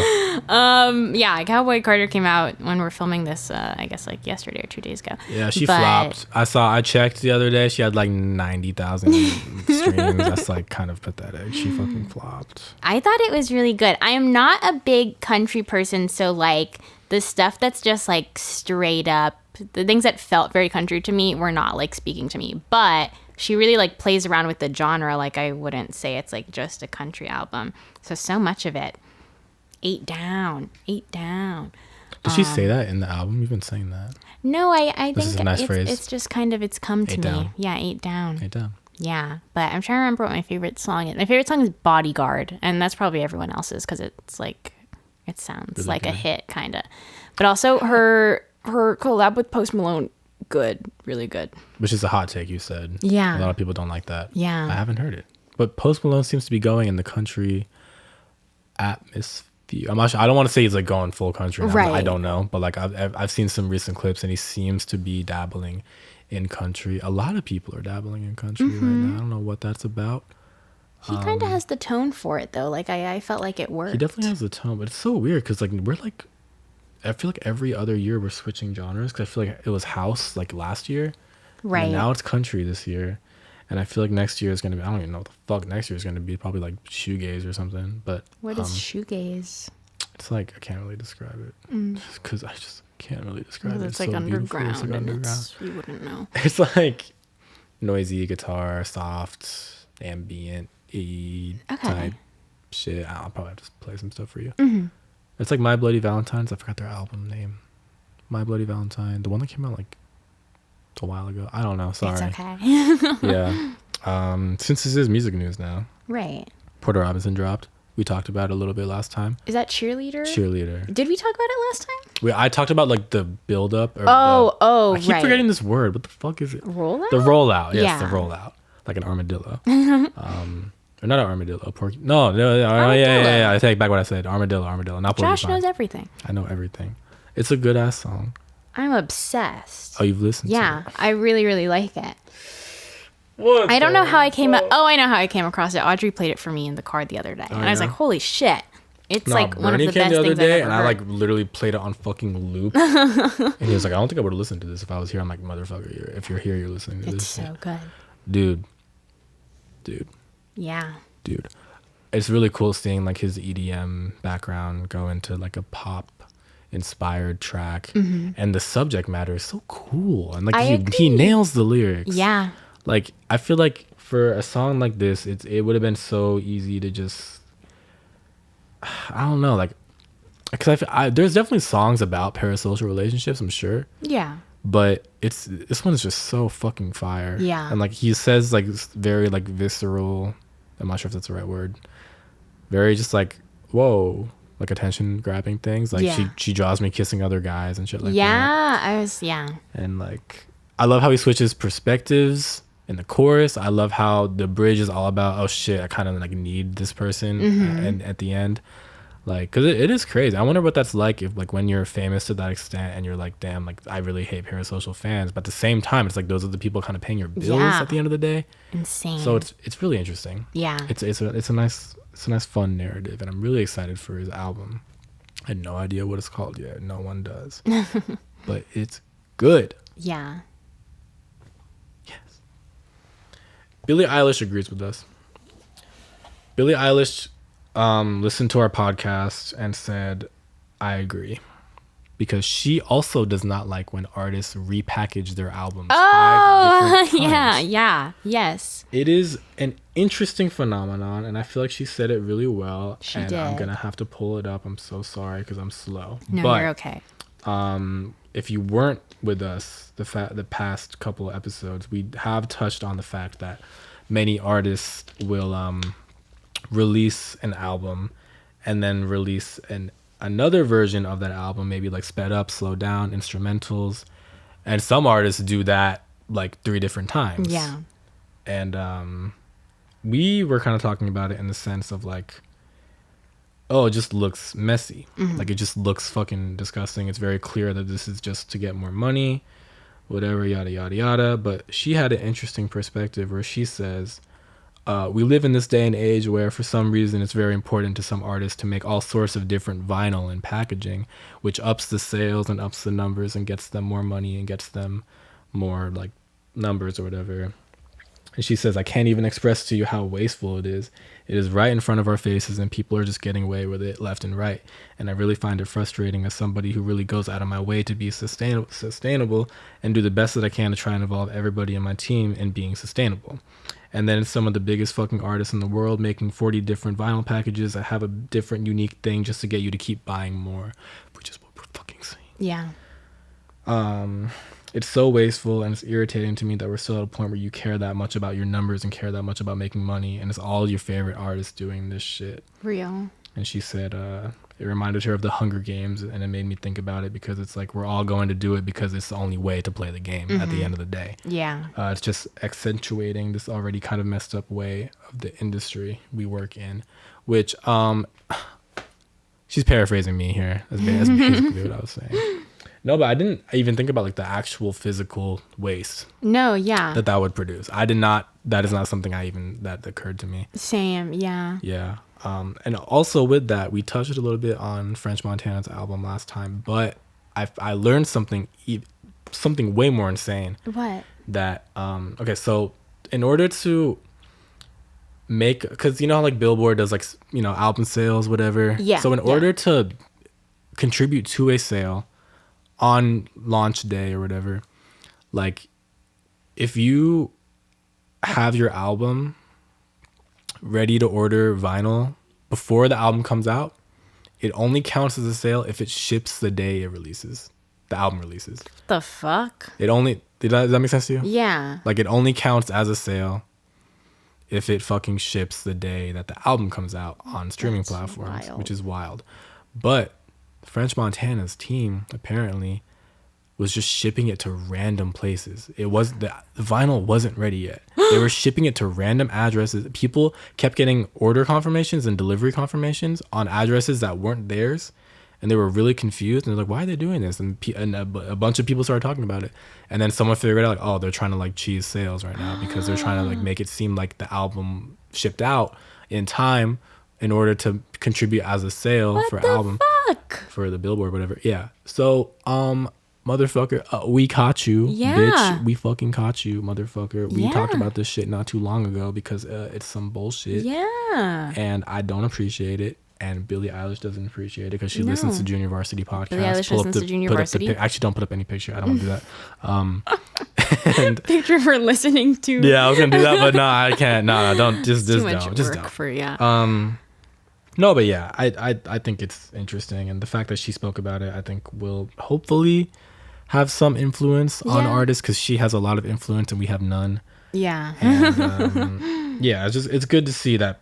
Yeah, Cowboy Carter came out when we're filming this, I guess like yesterday or 2 days ago. Yeah, she flopped. I checked the other day. She had like 90,000 streams. That's like kind of pathetic. She fucking flopped. I thought it was really good. I am not a big country person, so like the stuff that's just like straight up, the things that felt very country to me were not like speaking to me. But she really like plays around with the genre. Like I wouldn't say it's like just a country album. So much of it. 8 down. Did she say that in the album? You've been saying that. No, I think is a nice phrase. It's just kind of, it's come to me. Down. Yeah, 8 down. 8 down. Yeah, but I'm trying to remember what my favorite song is. My favorite song is Bodyguard, and that's probably everyone else's because it's like, it sounds really like good. a hit, kind of. But also her collab with Post Malone, good, really good. Which is a hot take, you said. Yeah. A lot of people don't like that. Yeah. I haven't heard it. But Post Malone seems to be going in the country atmosphere. I'm not sure. I don't want to say he's like going full country now. Right. I don't know. But like I've seen some recent clips and he seems to be dabbling in country. A lot of people are dabbling in country right now. I don't know what that's about. He kind of has the tone for it, though. Like, I felt like it worked. He definitely has the tone, but it's so weird because like I feel like every other year we're switching genres because I feel like it was house like last year. Right. And now it's country this year. And I feel like next year is going to be, I don't even know what the fuck next year is going to be. Probably like shoegaze or something. But What is shoegaze? it's like, I can't really describe it. Because I just can't really describe it. It's like so underground. beautiful. It's like And you wouldn't know. It's like noisy guitar, soft, ambient type shit. I'll probably have to play some stuff for you. It's like My Bloody Valentine's. I forgot their album name. My Bloody Valentine. The one that came out like a while ago. I don't know. Sorry. It's okay. Yeah. Since this is music news now. Right. Porter Robinson dropped. We talked about it a little bit last time. Is that Cheerleader? Cheerleader. Did we talk about it last time? I talked about like the build up. I keep forgetting this word. What the fuck is it? Rollout? The rollout. Yes, Yeah. the rollout. Like an armadillo. Or not an armadillo. A porky. No. Yeah. I take back what I said. Armadillo. Not Josh porcupine. knows everything. I know everything. It's a good ass song. I'm obsessed. Oh, you've listened Yeah, to it? I really, really like it. What I don't know how I came up. Oh, I know how I came across it. Audrey played it for me in the car the other day. And I was yeah? like, holy shit. It's No, like one of Bernie the came best the other things day, I've ever and I heard. like literally played it on fucking loop. And he was like, I don't think I would have listened to this if I was here. I'm like, motherfucker, if you're here, you're listening to It's this. so good. Dude. Yeah. It's really cool seeing like his EDM background go into like a pop inspired track, and the subject matter is so cool, and like he nails the lyrics. Yeah. Like I feel like for a song like this, it would have been so easy to just, I don't know, like, because there's definitely songs about parasocial relationships, I'm sure. Yeah. But this one is just so fucking fire. Yeah. And like he says like very like visceral, I'm not sure if that's the right word, very just like, whoa, like attention grabbing things. Like she draws me kissing other guys and shit like that. Yeah. And like I love how he switches perspectives in the chorus. I love how the bridge is all about, oh shit, I kind of like need this person and at the end. Like, because it is crazy. I wonder what that's like if, like, when you're famous to that extent and you're like, damn, like, I really hate parasocial fans. But at the same time, it's like those are the people kind of paying your bills at the end of the day. Insane. So it's really interesting. Yeah. It's a nice fun narrative, and I'm really excited for his album. I had no idea what it's called yet. No one does. But it's good. Yeah. Yes. Billie Eilish agrees with us. Billie Eilish listened to our podcast and said, I agree. Because she also does not like when artists repackage their albums. Oh, yeah. Yes. It is an interesting phenomenon, and I feel like she said it really well. She and did. I'm going to have to pull it up. I'm so sorry because I'm slow. No, but, you're okay. If you weren't with us the past couple of episodes, we have touched on the fact that many artists will release an album and then release another version of that album, maybe like sped up, slowed down, instrumentals, and some artists do that like 3 different times. Yeah. And we were kind of talking about it in the sense of like, oh, it just looks messy. Like it just looks fucking disgusting. It's very clear that this is just to get more money. whatever, yada, yada, yada. But she had an interesting perspective where she says, we live in this day and age where for some reason it's very important to some artists to make all sorts of different vinyl and packaging, which ups the sales and ups the numbers and gets them more money and gets them more like numbers or whatever. And she says, I can't even express to you how wasteful it is. It is right in front of our faces and people are just getting away with it left and right. And I really find it frustrating as somebody who really goes out of my way to be sustainable and do the best that I can to try and involve everybody in my team in being sustainable. And then some of the biggest fucking artists in the world making 40 different vinyl packages that have a different unique thing just to get you to keep buying more, which is what we're fucking saying. Yeah. It's so wasteful and it's irritating to me that we're still at a point where you care that much about your numbers and care that much about making money, and it's all your favorite artists doing this shit. Real. And she said it reminded her of the Hunger Games, and it made me think about it because it's like we're all going to do it because it's the only way to play the game at the end of the day. Yeah. It's just accentuating this already kind of messed up way of the industry we work in, which she's paraphrasing me here. That's basically what I was saying. No, but I didn't even think about like the actual physical waste. No, yeah. That would produce. I did not. That is not something that occurred to me. Same, yeah. Yeah. And also with that, we touched a little bit on French Montana's album last time, but I learned something way more insane. What? That okay, so in order to make, because you know how like Billboard does like, you know, album sales, whatever. Yeah. So in order to contribute to a sale on launch day or whatever, like if you have your album ready to order vinyl before the album comes out, it only counts as a sale if it ships the day the album releases. The fuck? Does that make sense to you? Yeah. Like it only counts as a sale if it fucking ships the day that the album comes out on streaming platforms, wild. Which is wild. But French Montana's team apparently was just shipping it to random places. The vinyl wasn't ready yet. They were shipping it to random addresses. People kept getting order confirmations and delivery confirmations on addresses that weren't theirs, and they were really confused. And they're like, "Why are they doing this?" And a bunch of people started talking about it. And then someone figured out, like, "Oh, they're trying to like cheese sales right now because they're trying to like make it seem like the album shipped out in time in order to contribute as a sale for album." For the Billboard, whatever. Yeah. So, motherfucker, we caught you, bitch. We fucking caught you, motherfucker. We talked about this shit not too long ago because it's some bullshit. Yeah. And I don't appreciate it. And Billie Eilish doesn't appreciate it because she listens to Junior Varsity podcast. Billie Eilish listens to Junior Varsity. Actually, don't put up any picture. I don't want to do that. And picture for listening to. Yeah, I was gonna do that, but no, I can't. No, don't. Just too much don't. work Just don't. for yeah. No, but yeah, I think it's interesting, and the fact that she spoke about it, I think will hopefully have some influence on artists because she has a lot of influence and we have none. Yeah. And, yeah, it's good to see that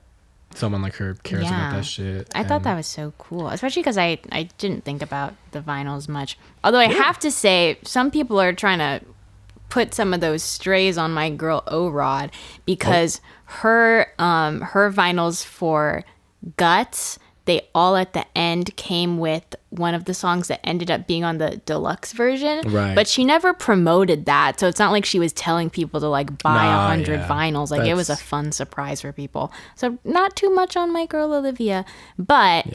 someone like her cares about that shit. I thought that was so cool, especially because I didn't think about the vinyls much. Although I have to say, some people are trying to put some of those strays on my girl O-Rod because her vinyls for Guts, they all at the end came with one of the songs that ended up being on the deluxe version. Right. But she never promoted that. So it's not like she was telling people to like buy 100 vinyls. Like it was a fun surprise for people. So not too much on my girl Olivia. But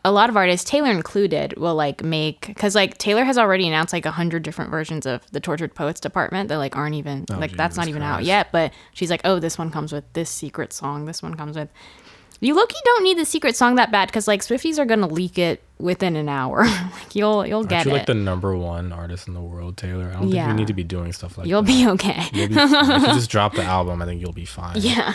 a lot of artists, Taylor included, will like make, because like Taylor has already announced like 100 different versions of the Tortured Poets Department that like aren't even, that's not even out yet. But she's like, oh, this one comes with this secret song. This one comes with. You low-key don't need the secret song that bad because like Swifties are gonna leak it within an hour. Like you'll get it. You're like the #1 artist in the world, Taylor. I don't think you need to be doing stuff like that. You'll be okay. You'll be fine. If you just drop the album, I think you'll be fine. Yeah.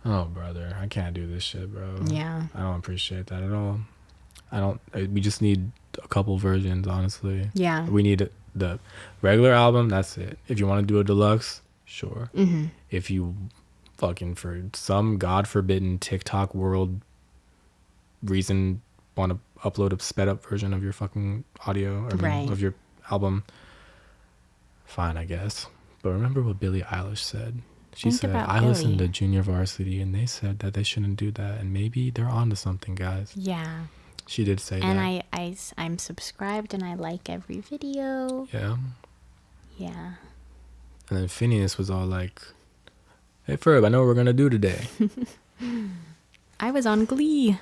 Oh, brother, I can't do this shit, bro. Yeah. I don't appreciate that at all. We just need a couple versions, honestly. Yeah. We need the regular album. That's it. If you want to do a deluxe, sure. Mm-hmm. If you fucking for some god forbidden TikTok world reason want to upload a sped up version of your fucking audio or of your album, fine, I guess. But remember what Billie Eilish said. She said, I listened to Junior Varsity and they said that they shouldn't do that, and maybe they're onto something, guys. Yeah. She did say and that. And I'm subscribed and I like every video. Yeah. Yeah. And then Finneas was all like, "Hey Ferb, I know what we're gonna do today." I was on Glee.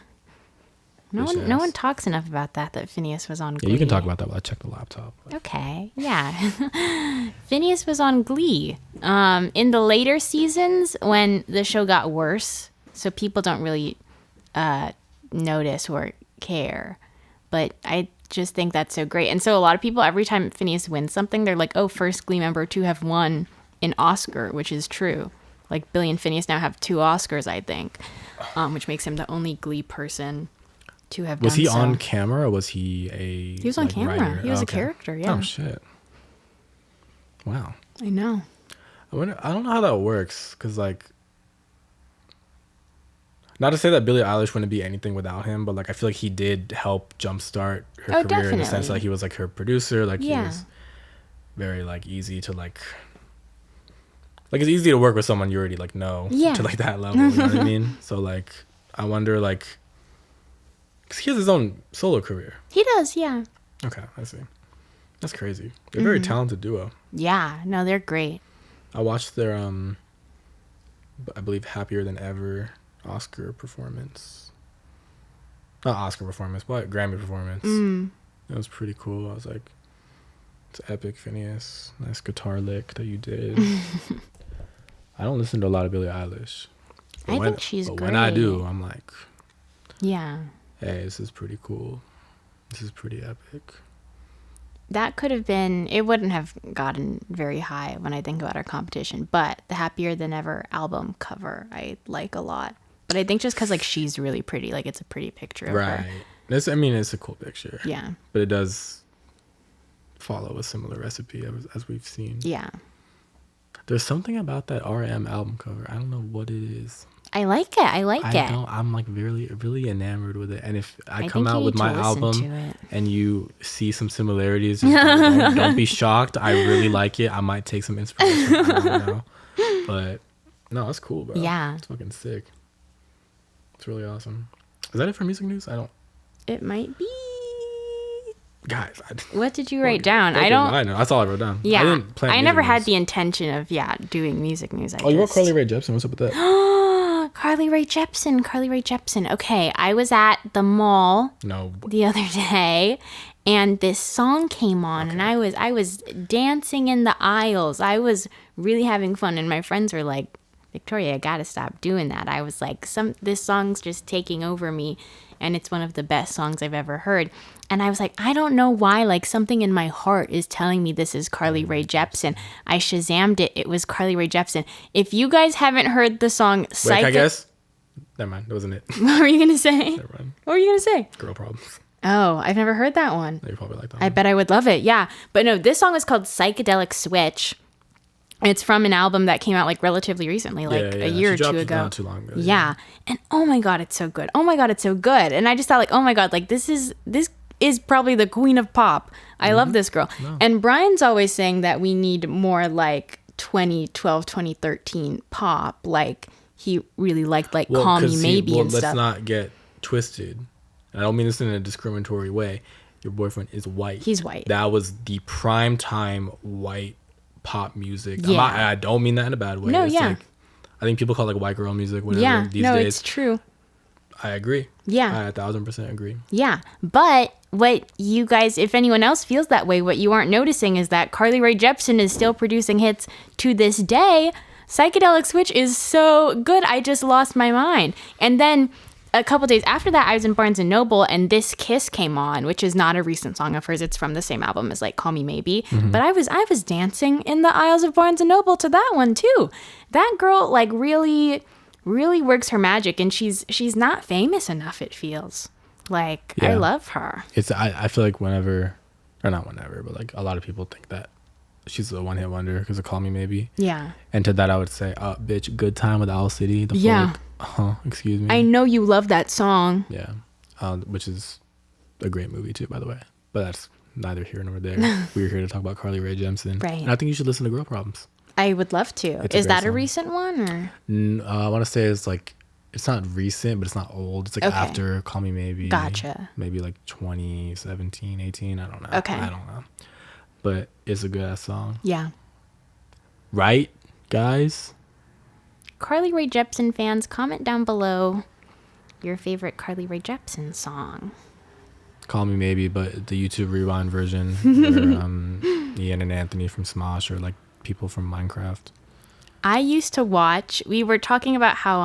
No Bitch one ass. talks enough about that Finneas was on Glee. Yeah, you can talk about that while I check the laptop. Okay, yeah. Finneas was on Glee. In the later seasons, when the show got worse, so people don't really notice or care. But I just think that's so great. And so a lot of people, every time Finneas wins something, they're like, oh, first Glee member to have won an Oscar, which is true. Like Billie and Finneas now have 2 Oscars, I think, which makes him the only Glee person to have Was done he so. on camera or was he a He was on camera. writer? He was a Okay. character, yeah. Oh shit. Wow. I know. I don't know how that works because like, not to say that Billie Eilish wouldn't be anything without him, but like I feel like he did help jumpstart her Oh, career in the sense definitely. like he was like her producer, like he Yeah. was very like easy to like it's easy to work with someone you already like know Yeah. to like that level, you know what I mean? So like I wonder like, cause he has his own solo career. He does, yeah. Okay, I see. That's crazy. They're a very talented duo. Yeah, no, they're great. I watched their I believe Happier Than Ever Oscar performance. Not Oscar performance, but Grammy performance. It was pretty cool. I was like, it's epic, Finneas. Nice guitar lick that you did. I don't listen to a lot of Billie Eilish. I think she's but when I do, great. I'm like, Yeah. hey, this is pretty cool. This is pretty epic. That could have been, it wouldn't have gotten very high when I think about our competition, but the Happier Than Ever album cover I like a lot. But I think just because like she's really pretty, like it's a pretty picture of Right. her. It's a cool picture. Yeah. But it does follow a similar recipe as we've seen. Yeah. There's something about that RM album cover. I don't know what it is. I like it. I like it. I'm like really, really enamored with it. And if I I come think you out with need my to listen album to it. and you see some similarities, just don't be shocked. I really like it. I might take some inspiration. I don't know. But no, it's cool, bro. Yeah. It's fucking sick. It's really awesome. Is that it for music news? It might be. Guys, What did you write down? Okay, I don't. I know. That's all I wrote down. Yeah. I didn't plan I music never had news. the intention of, doing music news. Oh, you wrote Carly Rae Jepsen. What's up with that? Carly Rae Jepsen. Okay, I was at the mall No. the other day and this song came on and I was dancing in the aisles. I was really having fun and my friends were like, Victoria, I gotta stop doing that. I was like, this song's just taking over me and it's one of the best songs I've ever heard. And I was like, I don't know why, like something in my heart is telling me this is Carly Rae Jepsen. I Shazammed it. It was Carly Rae Jepsen. If you guys haven't heard the song Wait, can I Psycho... guess? Never mind. That wasn't it. What were you going to say? Never mind. What were you going to say? Girl problems. Oh, I've never heard that one. You probably like that I one. bet I would love it. Yeah. But no, this song is called Psychedelic Switch. It's from an album that came out like relatively recently, like a year or two ago. Not too long ago. Yeah. And oh my God, it's so good. Oh my God, it's so good. And I just thought like, oh my God, like this is probably the queen of pop. I love this girl. No. And Brian's always saying that we need more like 2012, 2013 pop. Like he really liked like Call Me Maybe and let's stuff. not get twisted. I don't mean this in a discriminatory way. Your boyfriend is white. He's white. That was the prime time white pop music. Yeah. I don't mean that in a bad way. No, It's yeah. like, I think people call it like white girl music, whatever. Yeah. These No, days. it's true. I agree. Yeah. I 1000% agree. Yeah, but what you guys, if anyone else feels that way, what you aren't noticing is that Carly Rae Jepsen is still producing hits to this day. Psychedelic Switch is so good, I just lost my mind. And then a couple days after that, I was in Barnes & Noble, and This Kiss came on, which is not a recent song of hers. It's from the same album as like Call Me Maybe. But I was dancing in the aisles of Barnes & Noble to that one too. That girl like really works her magic, and she's not famous enough, it feels like. I Yeah. love her. I feel like whenever, or not whenever, but like a lot of people think that she's a one-hit wonder because of Call Me Maybe. Yeah, And to that I would say, bitch, Good Time with Owl City. The Yeah. Excuse me. I know you love that song. Yeah. Which is a great movie too, by the way. But that's neither here nor there. We're here to talk about Carly Rae Jepsen. Right. And I think you should listen to Girl Problems. I would love to. It's a Is great that a song. recent one or? I want to say it's like, it's not recent, but it's not old. It's like Okay. after Call Me Maybe. Gotcha. Maybe like 2017, 18. I don't know. Okay. I don't know. but it's a good ass song. Yeah. Right, guys? Carly Rae Jepsen fans, comment down below your favorite Carly Rae Jepsen song. Call Me Maybe, but the YouTube Rewind version where Ian and Anthony from Smosh or like people from Minecraft. I used to watch, we were talking about how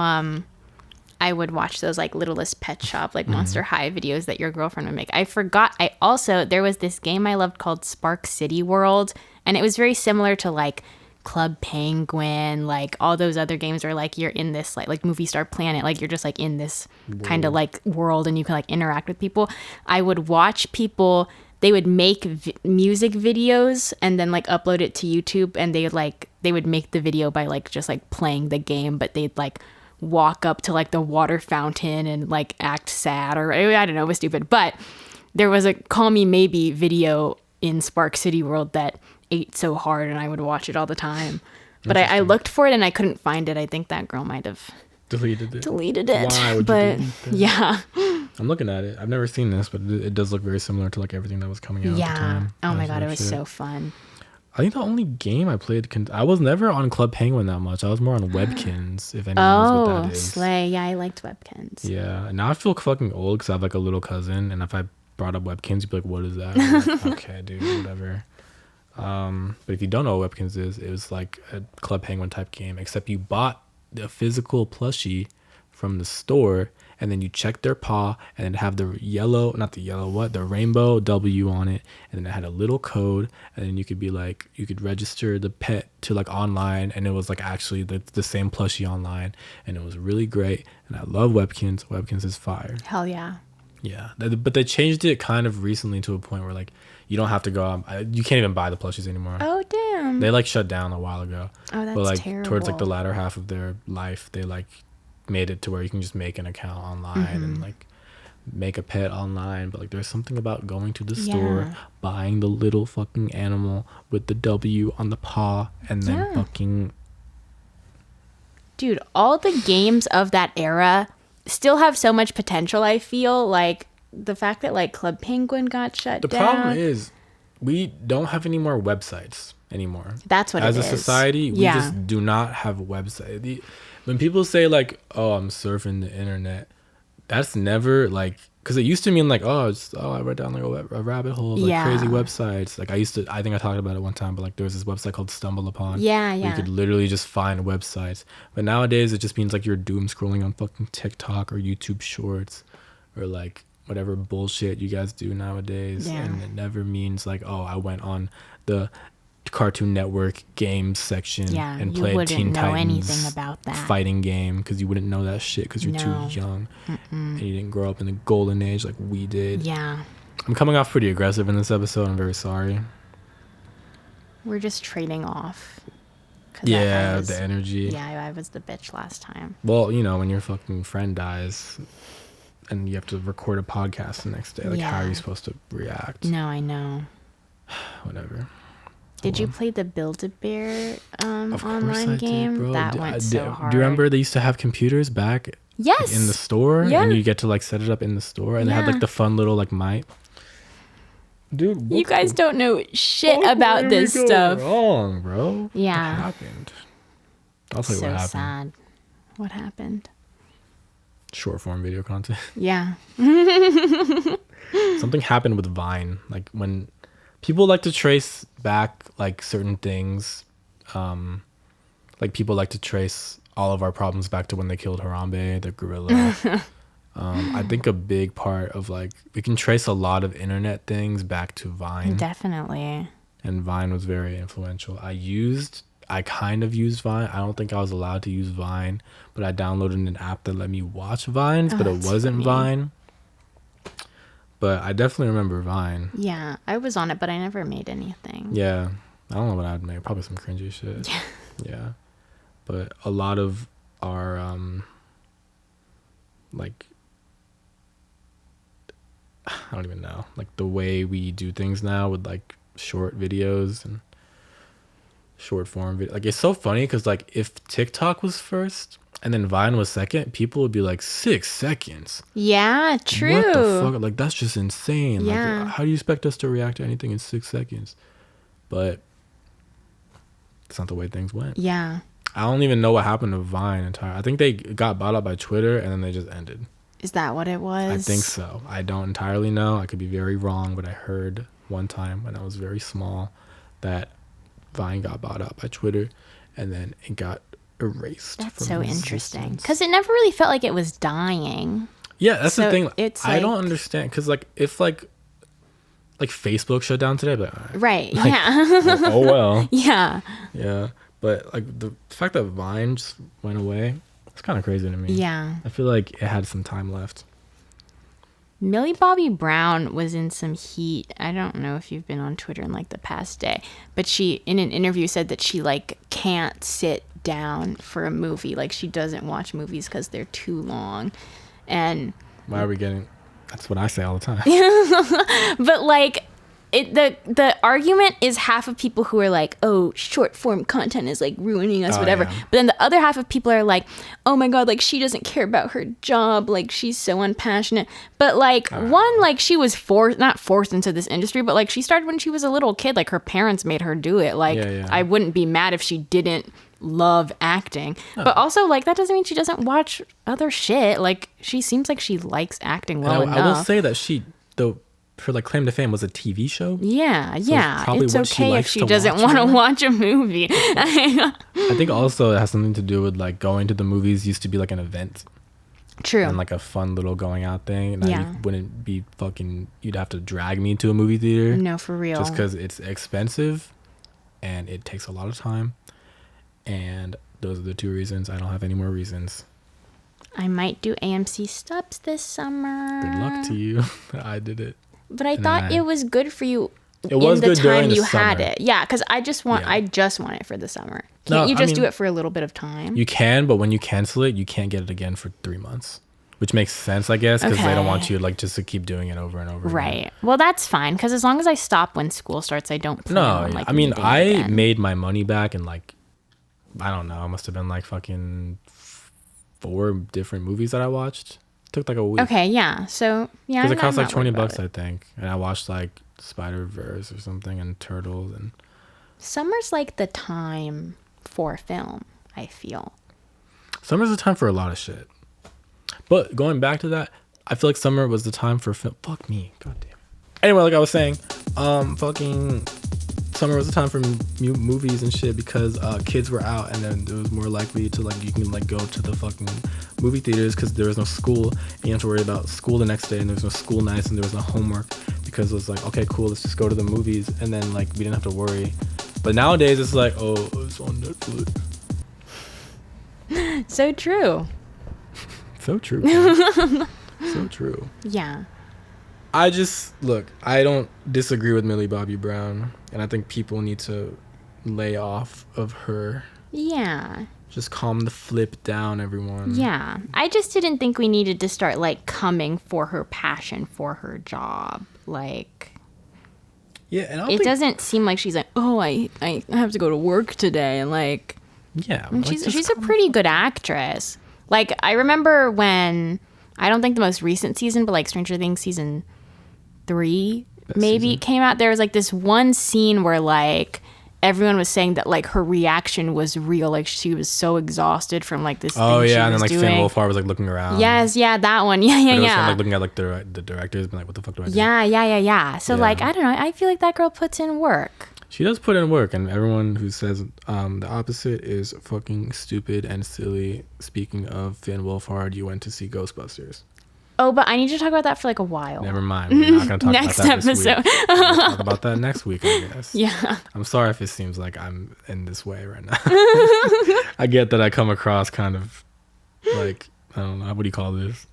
I would watch those like Littlest Pet Shop, like Monster High videos that your girlfriend would make. I forgot, there was this game I loved called Spark City World, and it was very similar to like Club Penguin, like all those other games where like you're in this like Movie Star Planet, like you're just like in this kind of like world and you can like interact with people. I would watch people, they would make music videos and then like upload it to YouTube, and they would make the video by like just like playing the game, but they'd like walk up to like the water fountain and like act sad, or I don't know, it was stupid. But there was a Call Me Maybe video in Spark City World that ate so hard, and I would watch it all the time. But I looked for it and I couldn't find it. I think that girl might have deleted it. Why would you delete that? Yeah. I'm looking at it. I've never seen this, but it does look very similar to like everything that was coming out at the time. Oh my god, it was so fun. I think the only game I played, I was never on Club Penguin that much. I was more on Webkinz, if anyone knows what that is. Slay. Yeah, I liked Webkinz. Yeah. Now I feel fucking old because I have like a little cousin, and if I brought up Webkinz, you'd be like, what is that? Like, okay, dude, whatever. But if you don't know what Webkinz is, it was like a Club Penguin type game, except you bought the physical plushie from the store, and then you check their paw, and then have the the rainbow W on it, and then it had a little code, and then you could be like, you could register the pet to like online, and it was like actually the same plushie online, and it was really great, and I love Webkinz. Webkinz is fire. Hell yeah. Yeah, but they changed it kind of recently to a point where like you don't have to go out. You can't even buy the plushies anymore. Oh damn. They like shut down a while ago. Oh, that's but like terrible. Towards like the latter half of their life, they like made it to where you can just make an account online and like make a pet online. But like there's something about going to the store, buying the little fucking animal with the W on the paw, and then fucking. Dude, all the games of that era still have so much potential. I feel like the fact that like Club Penguin got shut down. The problem is we don't have any more websites anymore. That's what it is. As a society, we just do not have a website. When people say like, oh, I'm surfing the internet, that's never like, because it used to mean like, I read down like a rabbit hole of like crazy websites. Like I think I talked about it one time, but like there was this website called Stumble Upon. Yeah. You could literally just find websites. But nowadays it just means like you're doom scrolling on fucking TikTok or YouTube Shorts or like whatever bullshit you guys do nowadays. Yeah. And it never means like, oh, I went on the Cartoon Network games section and played Teen Titans about that fighting game, because you wouldn't know that shit because you're too young and you didn't grow up in the golden age like we did. I'm coming off pretty aggressive in this episode. I'm very sorry. We're just trading off. The energy. I was the bitch last time. Well, you know, when your fucking friend dies and you have to record a podcast the next day, like how are you supposed to react? No, I know. Whatever. Did you play the Build-A-Bear online game? Bro. That went so hard. Do you remember they used to have computers back like, in the store? Yeah. And you get to like set it up in the store, and they had like the fun little like mic. Dude, you guys don't know shit about this stuff. Wrong, bro. Yeah. What happened? I'll tell you what happened. So sad. What happened? Short form video content. Yeah. Something happened with Vine. Like when people like to trace back like certain things, like people like to trace all of our problems back to when they killed Harambe, the gorilla. I think a big part of like, we can trace a lot of internet things back to Vine. Definitely. And Vine was very influential. I kind of used Vine. I don't think I was allowed to use Vine, but I downloaded an app that let me watch Vines, but it wasn't Vine. But I definitely remember Vine. Yeah, I was on it, but I never made anything. Yeah. I don't know what I'd make. Probably some cringy shit. Yeah. But a lot of our, like, I don't even know. Like, the way we do things now with, like, short videos and short form video. Like, it's so funny because, like, if TikTok was first and then Vine was second, people would be like, 6 seconds. Yeah, true. What the fuck? Like, that's just insane. Yeah. Like, how do you expect us to react to anything in 6 seconds? but it's not the way things went. Yeah. I don't even know what happened to Vine entirely. I think they got bought up by Twitter and then they just ended. Is that what it was? I think so. I don't entirely know. I could be very wrong, but I heard one time when I was very small that Vine got bought up by Twitter and then it got erased. That's so interesting. Because it never really felt like it was dying. Yeah, that's the thing. It's I don't understand. Because, like, if, like Facebook shut down today, but right, like, yeah. oh, well. Yeah. Yeah. But, like, the fact that Vine just went away, it's kind of crazy to me. Yeah. I feel like it had some time left. Millie Bobby Brown was in some heat. I don't know if you've been on Twitter in like the past day, but she in an interview said that she like can't sit down for a movie. Like she doesn't watch movies because they're too long. And why are we getting? That's what I say all the time. But like the argument is half of people who are like, oh, short form content is like ruining us, whatever. Yeah. But then the other half of people are like, oh my God, like she doesn't care about her job. Like she's so unpassionate. But like one, like she was not forced into this industry, but like she started when she was a little kid. Like her parents made her do it. Like I wouldn't be mad if she didn't love acting. But also like that doesn't mean she doesn't watch other shit. Like she seems like she likes acting well enough. I will say that her like claim to fame was a TV show. Yeah, so yeah. It's okay if she doesn't want to watch a movie. I think also it has something to do with like going to the movies used to be like an event. True. And like a fun little going out thing. Now you wouldn't be you'd have to drag me to a movie theater. No, for real. Just because it's expensive and it takes a lot of time. And those are the two reasons. I don't have any more reasons. I might do AMC Stubs this summer. Good luck to you. I did it. But I thought it was good for you in the time you had it. Yeah, because I just want it for the summer. Can't you just do it for a little bit of time? You can, but when you cancel it, you can't get it again for 3 months. Which makes sense, I guess, because they don't want you like just to keep doing it over and over. Right. Again. Well, that's fine, because as long as I stop when school starts, I don't plan on, like, I mean, I again. made my money back in like, I don't know, it must have been like fucking 4 different movies that I watched. Took like a week. Okay, yeah. So, yeah. Because it cost like $20, I think. And I watched like Spider-Verse or something and Turtles. And summer's like the time for film, I feel. Summer's the time for a lot of shit. But going back to that, I feel like summer was the time for film. Fuck me. God damn it. Anyway, like I was saying, fucking summer was the time for movies and shit because kids were out and then it was more likely to like you can like go to the fucking movie theaters because there was no school and you have to worry about school the next day and there was no school nights and there was no homework because it was like, okay, cool, let's just go to the movies and then like we didn't have to worry. But nowadays it's like, oh, it's on Netflix. So true. So true. So true. Yeah. I don't disagree with Millie Bobby Brown, and I think people need to lay off of her. Yeah. Just calm the flip down, everyone. Yeah. I just didn't think we needed to start, like, coming for her passion for her job. Like... Yeah, and it doesn't seem like she's like, oh, I have to go to work today, and, like... Yeah. And she's a pretty good actress. Like, I remember when... I don't think the most recent season, but, like, Stranger Things season 3 maybe came out. There was like this one scene where like everyone was saying that like her reaction was real, like she was so exhausted from like this and then like doing. Finn Wolfhard was like looking around. Yes, yeah, that one. Yeah. Kind of, like looking at like the directors being like, what the fuck do I do? Yeah. So like I don't know, I feel like that girl puts in work. She does put in work, and everyone who says the opposite is fucking stupid and silly. Speaking of Finn Wolfhard, you went to see Ghostbusters. Oh, but I need to talk about that for like a while. Never mind. We're not going to talk next about that episode. This week. We'll talk about that next week, I guess. Yeah. I'm sorry if it seems like I'm in this way right now. I get that I come across kind of like, I don't know, what do you call this?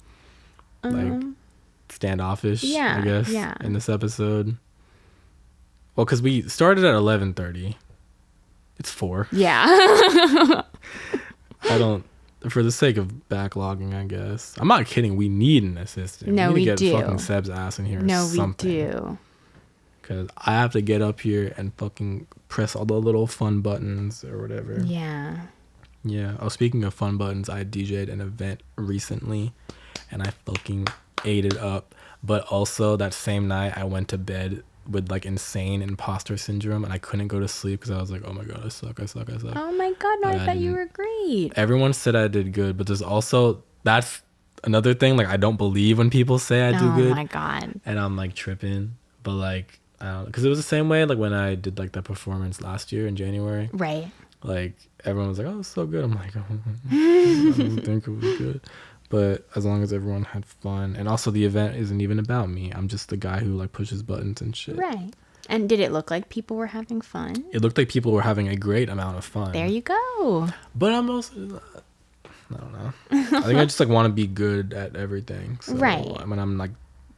Like standoffish, I guess, in this episode. Well, because we started at 11:30. It's 4. Yeah. For the sake of backlogging, I guess. I'm not kidding. We need an assistant. No, we need to do. get fucking Seb's ass in here. No, something. we do. Because I have to get up here and fucking press all the little fun buttons or whatever. Yeah. Yeah. Oh, speaking of fun buttons, I DJ'd an event recently and I fucking ate it up. But also that same night, I went to bed with like insane imposter syndrome, and I couldn't go to sleep because I was like, oh my god, I suck. Oh my god, no, I thought you were great. Everyone said I did good, but there's also, that's another thing, like I don't believe when people say I do good. Oh my god. And I'm like tripping, but like I don't know, because it was the same way like when I did like that performance last year in January. Right. Like everyone was like, oh, it's so good. I'm like, oh, I don't think it was good. But as long as everyone had fun, and also the event isn't even about me. I'm just the guy who like pushes buttons and shit. Right. And did it look like people were having fun? It looked like people were having a great amount of fun. There you go. But I'm also, I don't know. I think I just like want to be good at everything. So right. when I'm like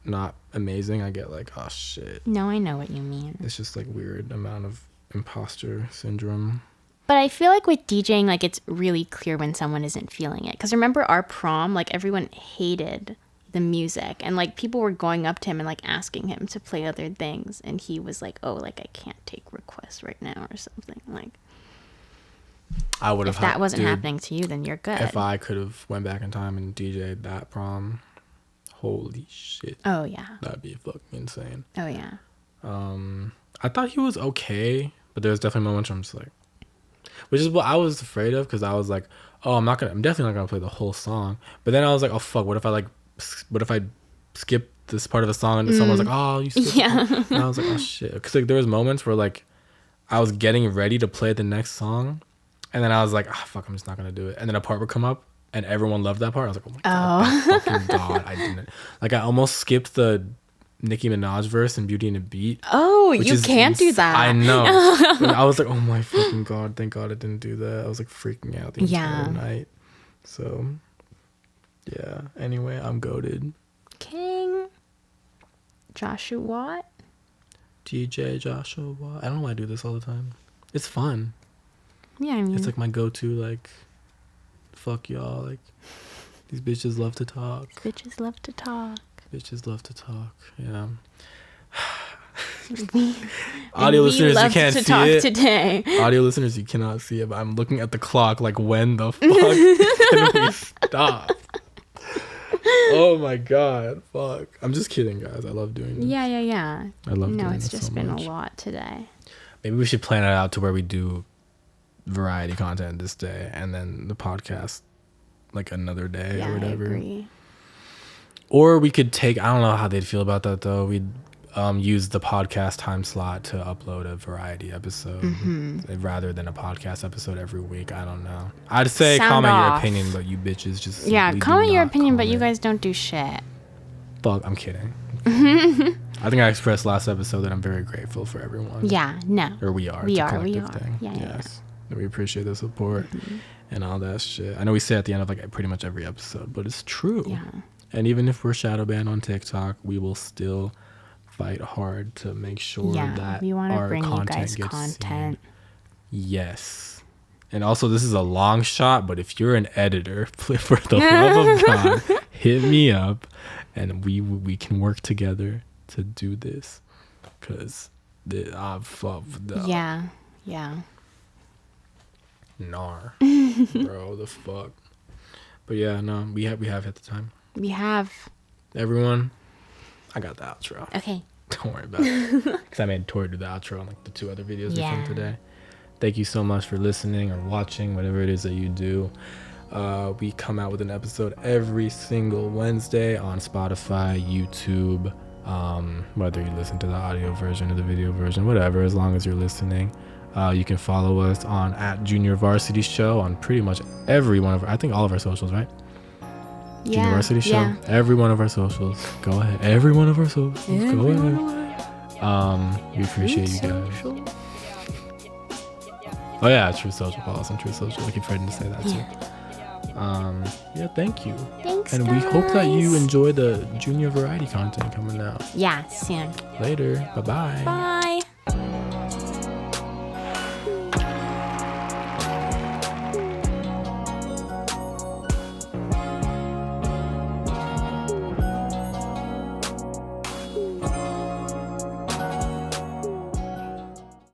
not amazing, I get like, oh shit. No, I know what you mean. It's just like weird amount of imposter syndrome. But I feel like with DJing, like it's really clear when someone isn't feeling it. Because remember our prom, like everyone hated the music. And like people were going up to him and like asking him to play other things. And he was like, oh, like I can't take requests right now or something. Like, I would have. If that wasn't happening to you, then you're good. If I could have went back in time and DJ'd that prom, holy shit. Oh, yeah. That'd be fucking insane. Oh, yeah. I thought he was okay. But there's definitely moments where I'm just like, which is what I was afraid of, because I was like, oh, I'm definitely not gonna play the whole song. But then I was like, oh fuck, what if I skip this part of the song and someone's like, oh, you skipped it. And I was like, oh shit, because like there was moments where like I was getting ready to play the next song, and then I was like, oh fuck, I'm just not gonna do it. And then a part would come up and everyone loved that part. I was like, oh my god, oh fucking god, I didn't. Like I almost skipped the Nicki Minaj verse in Beauty and the Beat. Oh, you can't do that. I know. I was like, oh my fucking god, thank god I didn't do that. I was like freaking out the entire night. So yeah, anyway, I'm goated. King Joshua Watt. DJ Joshua Watt. I don't know why I do this all the time. It's fun. Yeah, I mean, it's like my go-to, like, fuck y'all, like, these bitches love to talk. Bitches love to talk. Bitches love to talk. Yeah. We, audio listeners, you can't see it today. Audio listeners, you cannot see it, but I'm looking at the clock like, when the fuck can we stop? Oh my god, fuck. I'm just kidding, guys. I love doing this. Yeah. I love doing No, it's this just so been much. a lot today. Maybe we should plan it out to where we do variety content this day and then the podcast like another day or whatever. I agree. Or we could take, I don't know how they'd feel about that though. We'd use the podcast time slot to upload a variety episode rather than a podcast episode every week. I don't know. I'd say comment your opinion, but you bitches just comment your opinion, but you guys don't do shit. Fuck, I'm kidding. I think I expressed last episode that I'm very grateful for everyone. Yeah, no. Or we are. We it's a are. collective thing. Yeah, yes. We appreciate the support and all that shit. I know we say at the end of like pretty much every episode, but it's true. Yeah. And even if we're shadow banned on TikTok, we will still fight hard to make sure that we want to our bring you content guys gets content. Seen. Yes. And also, this is a long shot, but if you're an editor, for the love of God, hit me up, and we can work together to do this. Cause yeah. Nar, bro, the fuck. But yeah, no, we have hit the time. We have. Everyone, I got the outro. Okay. Don't worry about it. Because I made Tori do the outro on like the 2 other videos we filmed today. Thank you so much for listening or watching, whatever it is that you do. We come out with an episode every single Wednesday on Spotify, YouTube, whether you listen to the audio version or the video version, whatever, as long as you're listening. You can follow us on @JuniorVarsity on pretty much every one of I think all of our socials, right? Junior Varsity Show. Every one of our socials. Go ahead. Every one of our socials. Go ahead. We appreciate you guys. Oh yeah, True Social. Follow us on True Social. I keep forgetting to say that too. Thank you. Thanks, and we hope that you enjoy the junior variety content coming out. Yeah, soon. Later. Bye-bye. Bye.